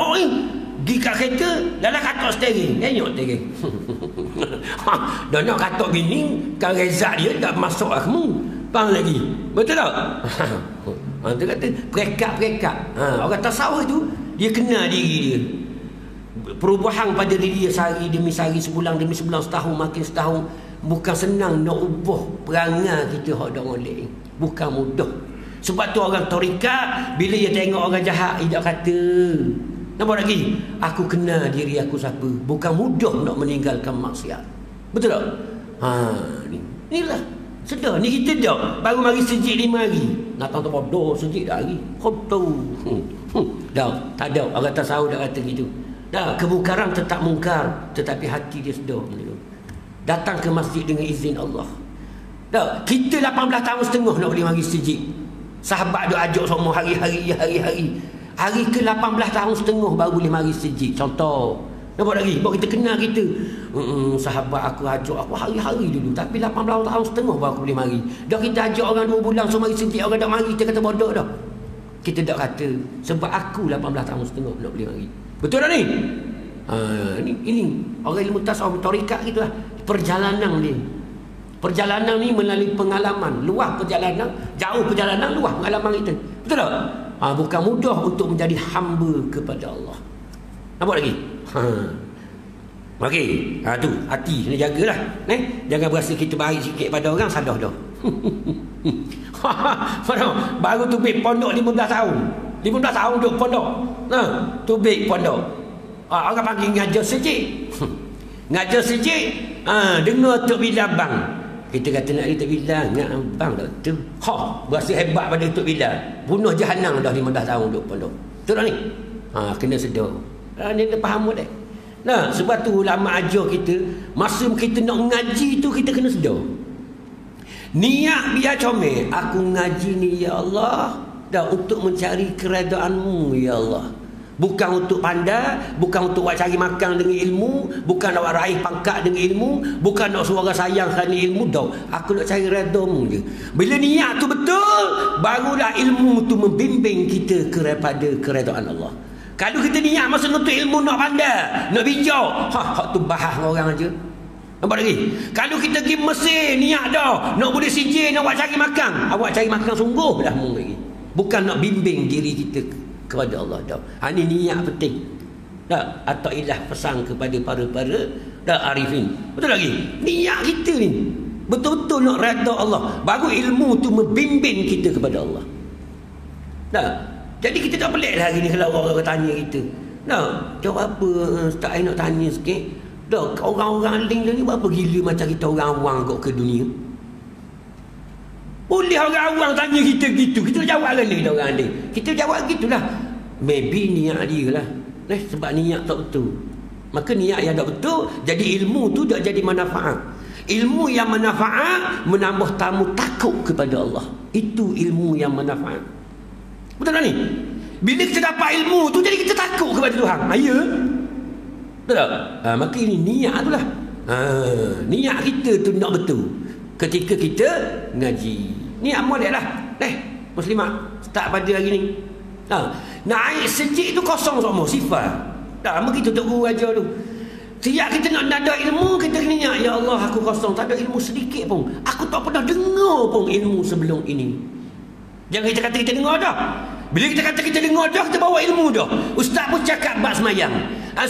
Di kat kereta, dalam katok steering. Tengok steering. Dah nak katok bini, kan rezak dia tak masuk kamu. Faham lagi? Betul tak? Dia kata, perekat. Orang tasawuf tu, dia kenal diri dia. Perubahan pada diri dia sehari demi sehari, sebulan demi sebulan, setahun makin setahun. Bukan senang nak ubah perangai kita hak dak molek. Bukan mudah. Sebab tu orang tarikat bila dia tengok orang jahat, dia kata, nampak lagi? Aku kenal diri aku siapa. Bukan mudah nak meninggalkan maksiat. Betul tak? Inilah. Sedar. Ni kita dah. Baru mari sejik 5 hari. Nak tahu bodoh sejik dah hari. Khotoh. Dah. Tak ada. Orang tasawuf dah kata gitu. Dah. Kemukaran tetap mungkar. Tetapi hati dia sedar. Datang ke masjid dengan izin Allah. Dah. Kita 18 tahun setengah nak boleh mari sejik. Sahabat dia ajak semua hari-hari. Hari ke 18 tahun setengah baru boleh mari sejid. Contoh. Nampak lagi? Baru kita kenal kita. Sahabat aku ajak aku hari-hari dulu. Tapi 18 tahun setengah baru aku boleh mari. Dah kita ajak orang 2 bulan so mari sejid. Orang dah mari. Kita kata bodoh dah. Kita dah kata. Sebab aku 18 tahun setengah nak boleh mari. Betul tak ni? Ini. Orang ilmu tasawuf tarikat gitu lah. Perjalanan dia. Perjalanan ni melalui pengalaman. Luah perjalanan. Jauh perjalanan. Luah pengalaman kita. Betul tak? Bukan mudah untuk menjadi hamba kepada Allah. Nampak lagi? Okey. Tu hati kena jagalah. Jangan berasa kita baik sikit pada orang, sadah dah. Baru tubik pondok 15 tahun. 15 tahun duduk pondok. Tubik pondok. Orang panggil ngajar sejik. Ngajar sejik. Dengar Tok Bilal bang. Kita kata nak Tok Bilal, nak abang dah tu. Berasa hebat pada Tok Bilal. Bunuh jahanam dah 15 tahun duduk pondok. Betul tak ni? Kena sedar. Ni kita faham dah. Sebab tu ulama ajar kita, masa kita nak ngaji tu kita kena sedar. Niat biar comel. Aku ngaji ni ya Allah dah untuk mencari keredaan-Mu ya Allah. Bukan untuk pandai, bukan untuk awak cari makan dengan ilmu, bukan nak raih pangkat dengan ilmu, bukan nak suara sayang kerana ilmu dah. Aku nak cari redha-Mu je. Bila niat tu betul, barulah ilmu tu membimbing kita kepada keredaan Allah. Kalau kita niat masa nuntut ilmu nak pandai, nak bijak, hak tu bahas orang aja. Nampak lagi? Kalau kita pergi Mesir niat dah, nak boleh sijil, nak awak cari makan, awak cari makan sungguh dah mu lagi. Bukan nak bimbing diri kita kepada Allah dah. Ini niat penting. Tak? Atau ilah pesan kepada para arifin. Betul lagi? Niat kita ni betul-betul nak redha Allah. Baru ilmu tu membimbing kita kepada Allah. Tak? Jadi kita tak pelik lah hari ni kalau orang tanya kita. Tak? Jawab apa? Ustaz nak tanya sikit. Tak? Orang-orang alim ni berapa gila macam kita orang awam kot ke dunia? Boleh orang awam tanya kita gitu. Kita jawab lah ni orang alim. Kita jawab gitulah. Maybe niat dia lah. Sebab niat tak betul. Maka niat yang tak betul, jadi ilmu tu tak jadi manfaat. Ilmu yang manfaat menambah tamu takut kepada Allah. Itu ilmu yang manfaat. Betul tak ni? Bila kita dapat ilmu tu, jadi kita takut kepada Tuhan. Ya? Betul tak? Maka ini niat tu lah. Niat kita tu nak betul ketika kita ngaji. Niat molek lah. Muslimat start pada hari ni. Naik sejik tu kosong semua sifat. Tak lama kita tunggu aja tu. Tiap kita nak ada ilmu, kita kena niat, ya Allah aku kosong, tak ada ilmu sedikit pun. Aku tak pernah dengar pun ilmu sebelum ini. Jangan kita kata kita dengar dah. Bila kita kata kita dengar dah, kita bawa ilmu dah. Ustaz pun cakap bab semayang.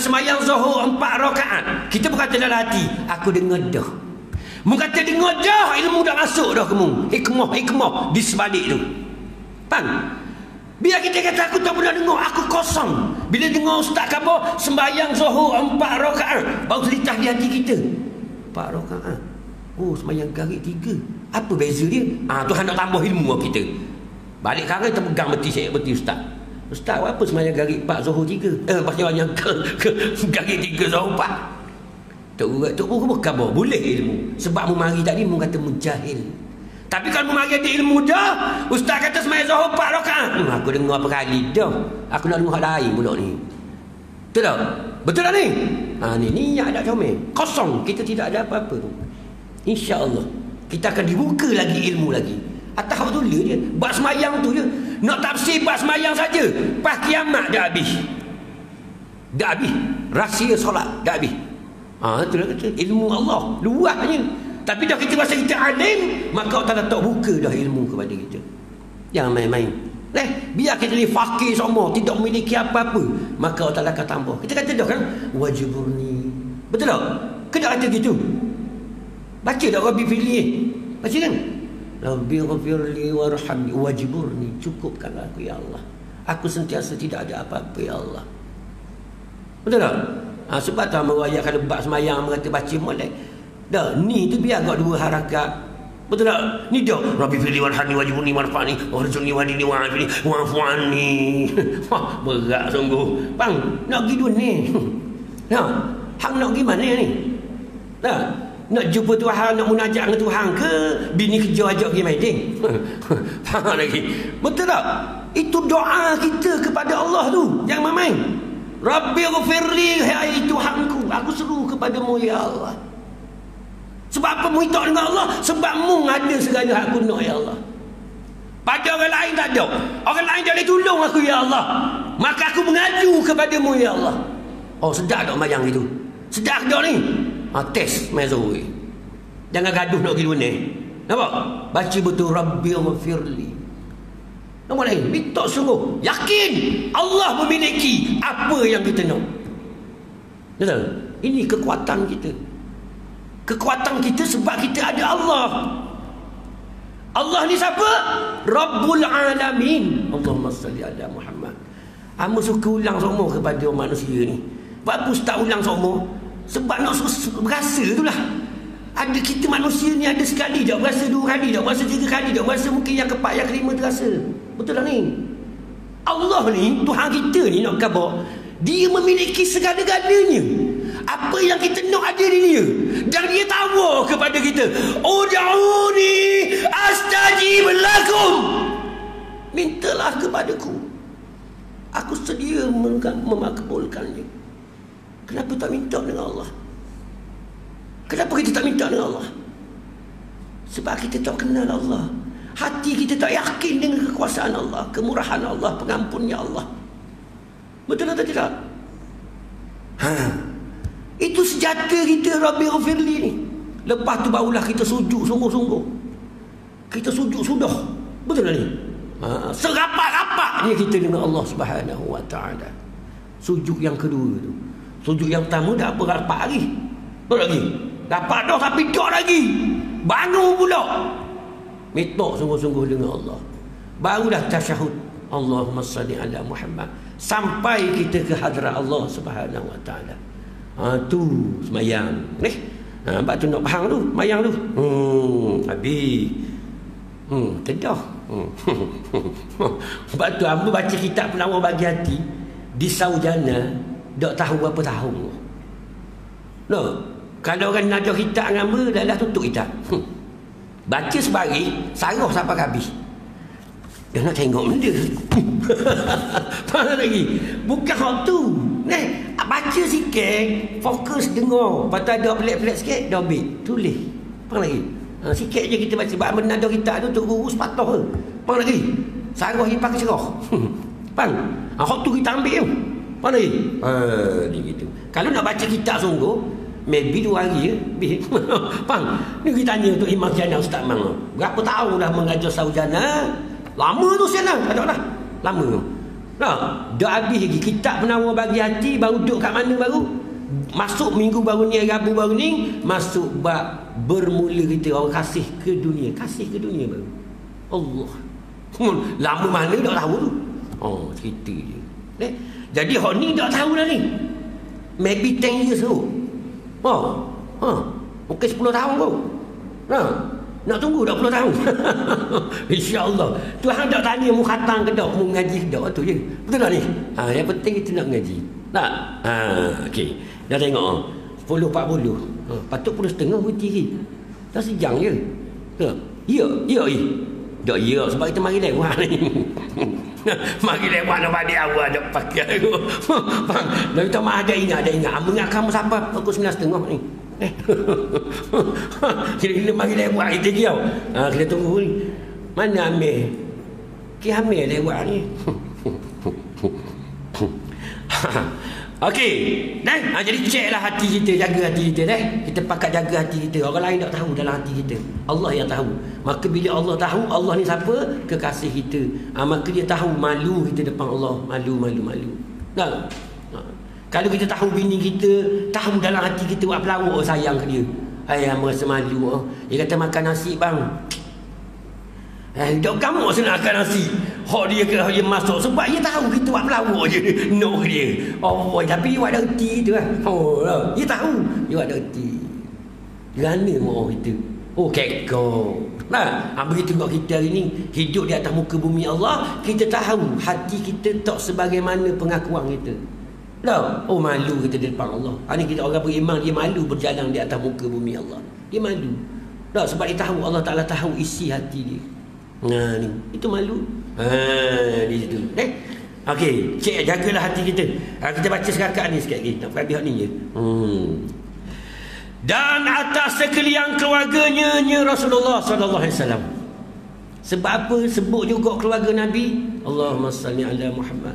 Semayang Zuhur 4 rakaat. Kita pun kata dalam hati, aku dengar dah. Mu kata dengar dah, ilmu dah masuk dah ke mu. Hikmah di sebalik tu. Faham? Biar kita kata aku tak pernah dengar, aku kosong. Bila dengar ustaz khabar sembahyang Zuhur 4 rakaat, baru terlintas di hati kita. 4 rakaat. Oh, sembahyang garik 3. Apa beza dia? Tuhan nak tambah ilmu kita. Balik kara kita pegang beti ustaz. Ustaz apa sembahyang garik 4 Zuhur 3? Maksudnya garik 3 Zuhur 4. Tok guru khabar boleh ilmu. Sebab mu mari tadi mu kata mujahil. Tapi kalau mari ada ilmu dah, ustaz kata sembahyang Zuhur 4 rakaat. Aku dengar apa kali dah. Aku nak dengar hak lain pula ni. Betul tak? Betul tak ni? Ni niat tak comel. Kosong, kita tidak ada apa-apa tu. Insya-Allah kita akan dibuka lagi ilmu lagi. Atas hak tu dia. Bab sembahyang tu je. Nak tafsir bab sembahyang saja. Pas kiamat dah habis. Dah habis. Rahsia solat dah habis. Itulah kata ilmu Allah luasnya. Tapi dah kita rasa kita alim, maka Allah tak buka dah ilmu kepada kita. Jangan main-main. Biar kita ni fakir semua, tidak memiliki apa-apa, maka Allah akan tambah. Kita kata dah kan, wajiburni. Betul tak? Kita kata gitu. Baca tak Rabbi firli? Baca kan? Rabbi ghafirli warhamni wajiburni. Cukupkanlah aku ya Allah. Aku sentiasa tidak ada apa-apa ya Allah. Betul tak? Sebab tu merayakan bab semayang mengata baca molek. Dah, ni tu biar agak 2 harakat. Betul tak? Ni dah. Rabbi firli warhamni wajibuni warfa'ni warzuqni wahdini wa'afini wa'fu'anni. Berat sungguh. Bang, nak pergi dunia ni. Hang nak pergi mana ni? Nak jumpa Tuhan, nak munajat dengan Tuhan ke bini kerja ajak pergi meeting? Faham lagi? Betul tak? Itu doa kita kepada Allah tu. Jangan main-main. Rabbi ghafirli, hai Tuhanku, aku seru kepadamu ya Allah. Sebab apa mu minta dengan Allah? Sebab mu ada segala hak guna ya Allah. Pada orang lain tak ada. Orang lain tak boleh tolong aku ya Allah. Maka aku mengaju kepadamu ya Allah. Sedap tak mayang itu? Sedap tak ni? Tes mezoi. Jangan gaduh nak pergi dunia. Nampak? Baca betul Rabbi ghafirli. Nombor lain, minta sungguh. Yakin Allah memiliki apa yang kita nak. Betul? Ini kekuatan kita. Kekuatan kita sebab kita ada Allah. Allah ni siapa? Rabbul Alamin. Allahumma salli ala Muhammad. Amba suka ulang semua kepada manusia ni. Apa ustaz ulang semua? Sebab nak berasa itulah. Ada kita manusia ni ada sekali tak berasa, 2 kali tak berasa, 3 kali tak berasa, mungkin yang keempat yang kelima terasa. Betul tak ni? Allah ni, Tuhan kita ni nak khabar, dia memiliki segala-galanya. Apa yang kita nak ada di dia. Dan dia tawar kepada kita. Ud'uni astajib lakum. mintalah kepadaku, aku sedia memakbulkannya. Kenapa tak minta dengan Allah? Kenapa kita tak minta dengan Allah? Sebab kita tak kenal Allah. Hati kita tak yakin dengan kekuasaan Allah, kemurahan Allah, pengampunnya Allah. Betul atau tidak? Itu senjata kita, Rabbi ghafirli ni. Lepas tu barulah kita sujud sungguh-sungguh. Kita sujud sudah. Betul tak ni? Serapat-rapatnya kita dengan Allah Subhanahu wa ta'ala. Sujud yang kedua tu. Sujud yang pertama dah berapat hari. Betul lagi? Dapat dah tapi tak lagi. Bangun pula. Minta sungguh-sungguh dengan Allah. Barulah tasyahud. Allahumma salli ala Muhammad. Sampai kita ke hadrat Allah Subhanahu wa ta'ala. Tu semayang. Sebab tu nak faham tu, semayang tu. Habis. Tedah. Sebab tu hamba baca kitab Penawar Bagi Hati di Saujana, tak tahu berapa tahun. No. Kalau orang nak ada kitab dengan hamba, dah tutup kitab. Baca sebari, sarah sampai habis. Dia nak tengok benda. Faham lagi? Bukan hal tu. Baca sikit, fokus dengar. Lepas tu ada pelik-pelik sikit, dah ambil. Tulis. Faham lagi? Sikit je kita baca. Sebab benda ada kitab tu, urus patah ke. Faham lagi? Sarah hipas ke cerah. Faham? Hal tu kita ambil tu. Faham lagi? Dia gitu. Kalau nak baca kitab sungguh, maybe 2 hari je. Faham? Ni kita tanya untuk Imam Jana Ustaz Mang. Berapa tahun dah mengajar Saujana? Lama tu sana. Tak ada lah. Lama tu. Dah habis lagi. Kitab Penawar Bagi Hati baru duduk kat mana baru? Masuk minggu baru ni, Rabu baru ni. Masuk bab bermula kita orang kasih ke dunia. Kasih ke dunia baru. Allah. Lama mana tak tahu tu. Cerita je. Jadi hak ni tak tahu dah ni. Maybe 10 years tu. Mungkin 10 tahun tu. Nak tunggu 20 tahun. InsyaAllah. Tuhan tak tanya mu khatang ke tak, mu ngaji ke tak, tu je. Betul tak ni? Yang penting kita nak ngaji. Tak? Okey. Dah tengok 10-40. Patut 10.5 berhenti ke? Dah sejam je. Ya. Tak ya sebab kita mari lewat ni. Mari lewat nak balik awal nak pakai. Faham? Dah kita mah ada ingat. Mengat kamu siapa pukul 9.30 ni. Kita mari lewat kita dia. Kita tunggu ni. Mana Amir? Ki Amir lewat ni. Okey. Jadi ceklah hati kita, jaga hati kita Kita pakat jaga hati kita. Orang lain tak tahu dalam hati kita. Allah yang tahu. Maka bila Allah tahu, Allah ni siapa? Kekasih kita. Maka dia tahu malu kita depan Allah. Malu. Tak? Kalau kita tahu bini kita, tahu dalam hati kita buat pelawak, sayang ke dia. Ayah merasa malu. Dia kata makan nasi bang. Tak kamu nak makan nasi. Dia masuk sebab dia tahu kita buat pelawak je. No dia. Tapi dia buat reti tu lah. Dia tahu. Dia buat reti. Kerana orang kita. Kekok. Begitu juga kita hari ni hidup di atas muka bumi Allah, kita tahu hati kita tak sebagaimana pengakuan kita. Malu kita di depan Allah. Ini kita orang beriman, dia malu berjalan di atas muka bumi Allah. Dia malu. Sebab dia tahu, Allah Ta'ala tahu isi hati dia. Ni. Itu malu. Di situ. Okey, cek jagalah hati kita. Kita baca serakat ni sikit lagi. Tak pergi ni je. Dan atas sekalian keluarganya Rasulullah sallallahu alaihi wasallam. Sebab apa sebut juga keluarga Nabi? Allahumma salli ala Muhammad.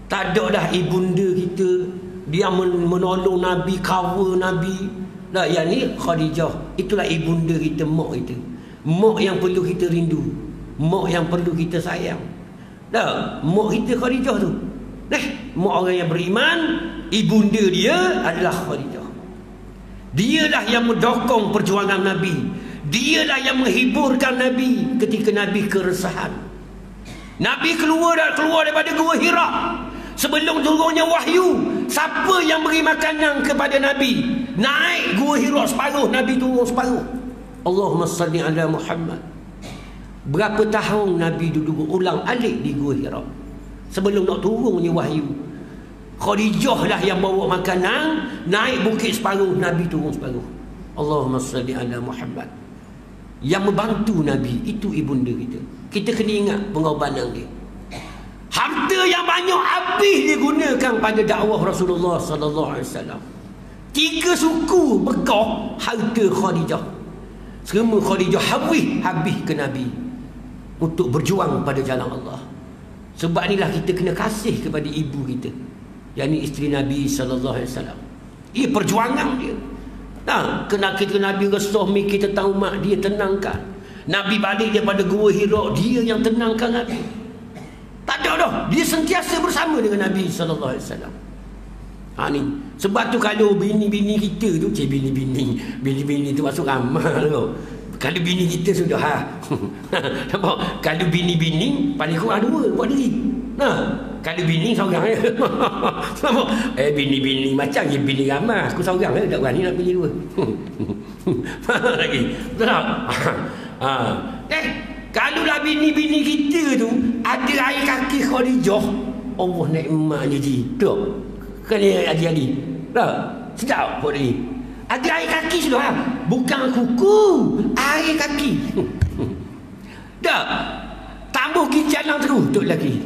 Tak ada dah ibunda kita dia menolong Nabi, cover Nabi. Yang ni Khadijah. Itulah ibunda kita, mak kita. Mak yang perlu kita rindu. Mak yang perlu kita sayang. Mak kita Khadijah tu. Mak orang yang beriman, ibunda dia adalah Khadijah. Dialah yang mendokong perjuangan Nabi. Dialah yang menghiburkan Nabi ketika Nabi keresahan. Nabi keluar daripada Gua Hira. Sebelum turunnya wahyu, siapa yang beri makanan kepada Nabi? Naik Gua Hira separuh, Nabi turun separuh. Allahumma salli ala Muhammad. Berapa tahun Nabi duduk ulang alik di Gua Hira sebelum nak turunnya wahyu? Khadijah lah yang bawa makanan, naik bukit separuh, Nabi turun separuh. Allahumma salli ala Muhammad. Yang membantu Nabi itu ibunda kita. Kita kena ingat pengorbanan dia. Harta yang banyak habis digunakan pada dakwah Rasulullah sallallahu alaihi wasallam. 3 suku bekah harta Khadijah. Semua Khadijah habis ke Nabi untuk berjuang pada jalan Allah. Sebab inilah kita kena kasih kepada ibu kita, yakni isteri Nabi sallallahu alaihi wasallam. Ia perjuangan dia. Kena Nabi resah mikir tentang umat dia, tenangkan. Nabi balik daripada Gua Hira, dia yang tenangkan Nabi. Tak ada dah. Dia sentiasa bersama dengan Nabi sallallahu alaihi wasallam. Ni. Sebab tu kalau bini-bini kita tu, bini-bini tu masuk amal tu. Kalau bini kita sudah nampak? Kalau bini-bini paling kurang 2 buat diri. Kalau bini seorang je. Nampak? Bini-bini macam je bini ramai. Aku seorang je, tak berani nak bini 2. Lagi. Betul tak? Kalaulah bini-bini kita tu ada air kaki Khadijah, Allah nikmatnya je. Tak? Kan adik-adik? Tak? Sedap buat ni. Ada air kaki sudah. Bukan kuku, air kaki. Tak? Tambah jalan terus duduk lagi.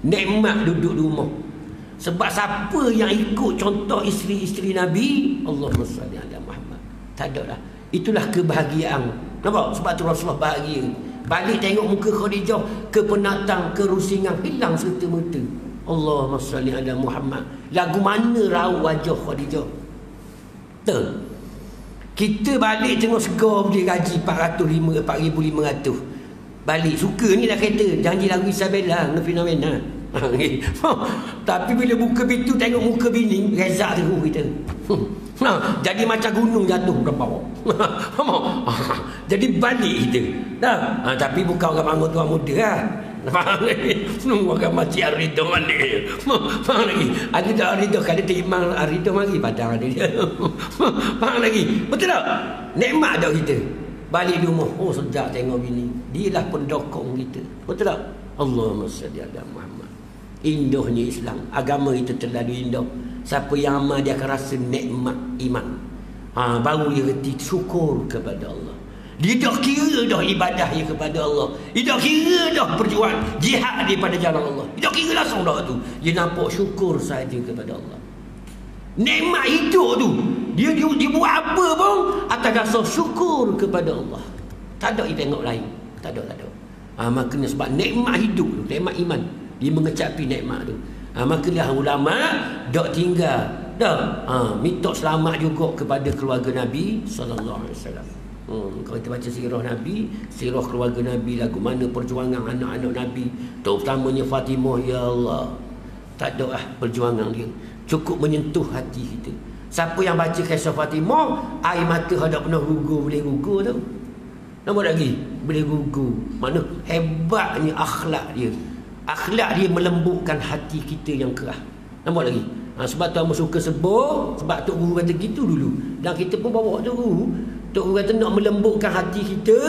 Nikmat duduk di rumah. Sebab siapa yang ikut contoh isteri-isteri Nabi, Allahumma salli ala Muhammad, tak ada lah. Itulah kebahagiaan. Nampak? Sebab tu Rasulullah bahagia. Balik tengok muka Khadijah, kepenatang, kerusingan hilang serta-merta. Allahumma salli ala Muhammad. Lagu mana raut wajah Khadijah? Betul. Kita balik tengok segar dia gaji 4,500. Balik suka ni dah kereta, janji lagu Isabella fenomena. Tapi bila buka pintu tengok muka bini, rezak terus kita. Jadi macam gunung jatuh ke bawah. Jadi balik kita. Tapi bukan orang bangun tuan muda lah. Faham lagi? Semua orang macam Arido mandi. Faham lagi? Ada tak Arido? Kalau terima Arido mari padang dia. Faham lagi? Betul tak? Nikmat tak kita? Balik di rumah, oh sedap tengok bini. Dialah pendokong kita. Betul tak? Allahumma salli ala Muhammad. Indahnya Islam. Agama itu terlalu indah. Siapa yang amal dia akan rasa nikmat iman. Baru dia reti syukur kepada Allah. Dia dah kira dah ibadah dia kepada Allah. Dia dah kira dah perjuangan jihad dia pada jalan Allah. Dia dah kira langsung dah tu. Dia nampak syukur saja kepada Allah. Nikmat hidup tu, dia buat apa pun atas dasar syukur kepada Allah. Tak ada dia tengok lain. Tak ada. Makanya sebab nikmat hidup tu, nikmat iman, dia mengecapi nikmat tu. Makanya ulama dak tinggal dah minta selamat juga kepada keluarga Nabi sallallahu alaihi wasallam. Kalau kita baca sirah Nabi, sirah keluarga Nabi, lagu mana perjuangan anak-anak Nabi, terutamanya Fatimah, ya Allah, tak ada perjuangan dia cukup menyentuh hati kita. Siapa yang baca kisah Fatimah, air mata hendak pernah gugur, boleh gugur tau. Nampak lagi? Boleh gugur. Mana hebatnya akhlak dia. Akhlak dia melembutkan hati kita yang keras. Nampak lagi? Sebab tu Amos suka sebut, sebab Tok Guru kata gitu dulu. Dan kita pun bawa Tok Guru. Tok Guru kata nak melembutkan hati kita,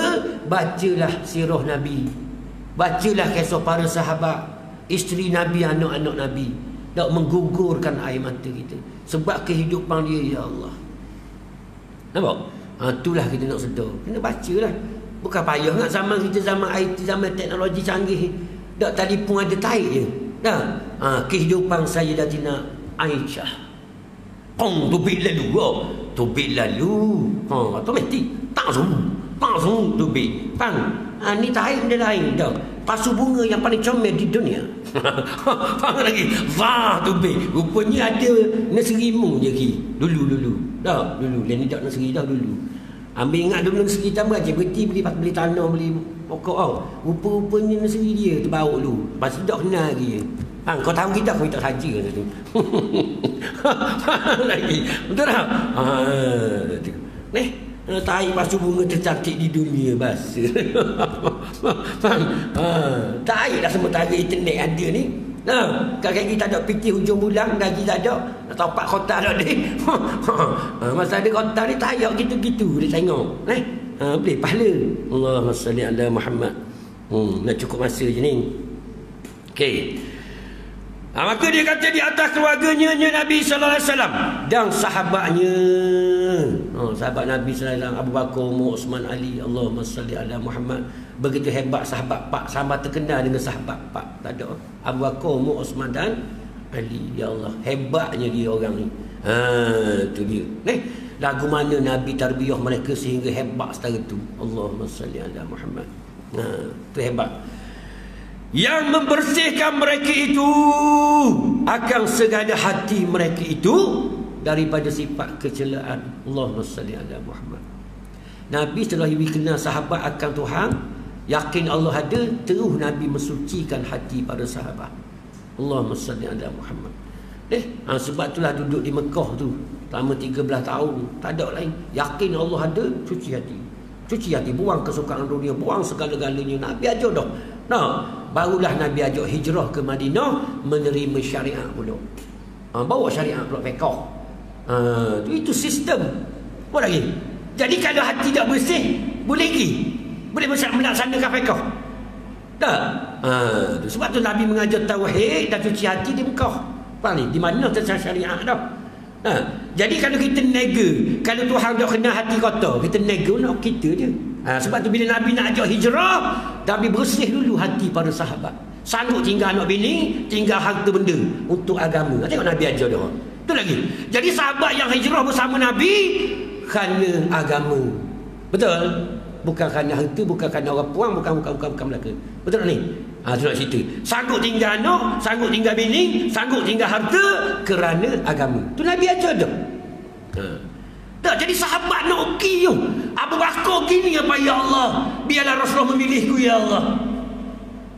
bacalah sirah Nabi. Bacalah kisah para sahabat, isteri Nabi, anak-anak Nabi. Tak menggugurkan air mata kita. Sebab kehidupan dia, ya Allah. Nampak? Itulah kita nak sedar. Kena baca lah. Bukan payah nak zaman kita, zaman IT, zaman teknologi canggih. Tak telefon ada taik je. Dah. Kehidupan Sayyidatina Aisyah. Tubik lalu. Tubik lalu. Otomatik. Tak semua tubik. Faham? Ni taik benda lain. Dah. Pasu bunga yang paling comel di dunia. Faham lagi? Wah, tubik. Rupanya ada neserimu je ki. Dulu. Dah, dulu. Dia ni tak neseri dah dulu. Ambil ingat dulu neseri tambah je. Beli tanah, beli pokok tau. Rupa-rupanya neseri dia terbauk dulu. Lepas tu tak kenal lagi. Kau tahu kita, kau tak saja tu. Faham lagi? Betul tak? Tai pasu bunga tercantik di dunia bahasa. Faham? Tai dah sementara internet ada ni. Kalau kita tak ada fikir hujung bulan, gaji tak ada, topak kotak tak ada. Masa ada kotak ni tayak gitu-gitu dia tengok. Boleh pahala. Allahumma salli ala Muhammad. Nak cukup masa je ni. Okey. Maka dia kata di atas keluarganya Nabi sallallahu alaihi wasallam dan sahabatnya. Sahabat Nabi sallallahu alaihi wasallam, Abu Bakar, Umar, Osman, Ali. Allahumma salli ala Muhammad. Begitu hebat sahabat pak, sama terkenal dengan sahabat pak. Tak ada. Abu Bakar, Umar, Osman dan Ali. Ya Allah, hebatnya dia orang ni. Tu dia. Lagu mana Nabi tarbiyah mereka sehingga hebat setara tu. Allahumma salli ala Muhammad. Tu hebat. Yang membersihkan mereka itu akan segala hati mereka itu daripada sifat kecelaan. Allahumma salli ala Muhammad. Nabi setelah dikenal sahabat akan Tuhan, yakin Allah ada, terus Nabi mensucikan hati para sahabat. Allahumma salli ala Muhammad. Sebab itulah duduk di Mekah tu selama 13 tahun, tak ada lain. Yakin Allah ada, cuci hati. Cuci hati, buang kesukaan dunia, buang segala-galanya. Nabi ajar dah. Barulah Nabi ajak hijrah ke Madinah, menerima syariat pula. Bawa syariat pula fiqh. Itu sistem. Apa lagi? Jadi kalau hati tak bersih, boleh pergi? Boleh melaksanakan fiqh? Tak? Sebab tu Nabi mengajar tauhid dan cuci hati di Mekah. Faham ni? Di mana tentang syariat dah. Jadi kalau kita nega, kalau Tuhan dah kena hati kotor, kita nega nak kita je. Sebab tu bila Nabi nak ajak hijrah, Nabi bersih dulu hati para sahabat. Sanggup tinggal anak bini, tinggal harta benda untuk agama. Tengok Nabi ajar dah. Tu lagi. Jadi sahabat yang hijrah bersama Nabi kerana agama. Betul? Bukan kerana harta, bukan kerana orang puang, bukan Melaka. Betul tak ni? Tu nak cerita. Sanggup tinggal anak, sanggup tinggal bini, sanggup tinggal harta kerana agama. Tu Nabi ajar dah. Tak, jadi sahabat nak okey tu. Abu Bakar gini apa ya Allah? Biarlah Rasulullah memilihku ya Allah.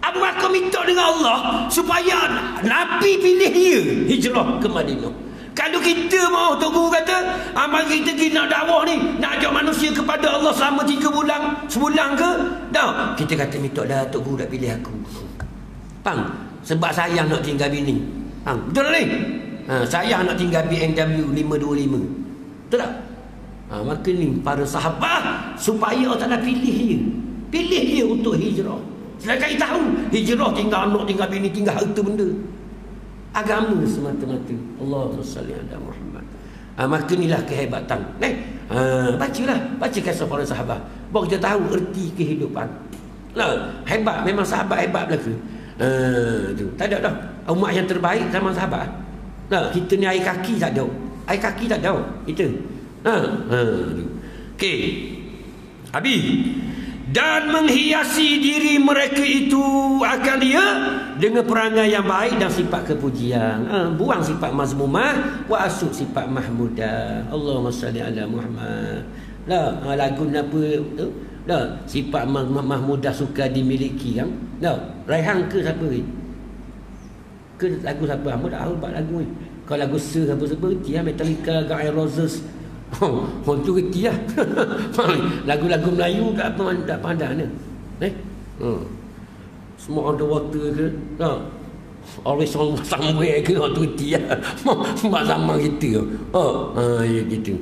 Abu Bakar minta dengan Allah supaya Nabi pilih dia hijrah ke Madinah. Kalau kita mau, Tok Guru kata, amal kita pergi nak dakwah ni, nak ajak manusia kepada Allah selama 3 bulan, sebulan ke? Tak. Kita kata minta dah Tok Guru dah pilih aku. Faham? Sebab sayang nak tinggal bini. Faham? Betul tak ni? Sayang nak tinggal BMW 525. Betul tak? Maka ni para sahabat supaya tak ada pilih dia. Pilih dia untuk hijrah. Sedangkan kita tahu hijrah tinggal anak, tinggal bini, tinggal harta benda. Agama semata-mata. Allahumma salli ala Muhammad. Maka inilah kehebatan. Bacalah, baca kisah para sahabat. Baru kita tahu erti kehidupan. Hebat, memang sahabat hebat belaka. Tak ada dah. Umat yang terbaik zaman sahabat. Kita ni air kaki tak ada. Air kaki tak ada. Kita. Okey. Habis. Dan menghiasi diri mereka itu akan dia dengan perangai yang baik dan sifat kepujian. Buang sifat mazmumah, wa asuk sifat mahmudah. Allahumma salli ala Muhammad. Lagu apa tu? Sifat mahmudah suka dimiliki kan? Raihan ke siapa ni? Ke lagu siapa? Ahmad dah tahu lagu ni. Kalau lagu siapa-siapa dia Metallica, Guns N' Roses. Tu reti lah. Lagu-lagu Melayu tak pandang ni. Semua underwater ke? Always on somewhere ke? Tu reti lah. Mak zaman kita. Ya gitu.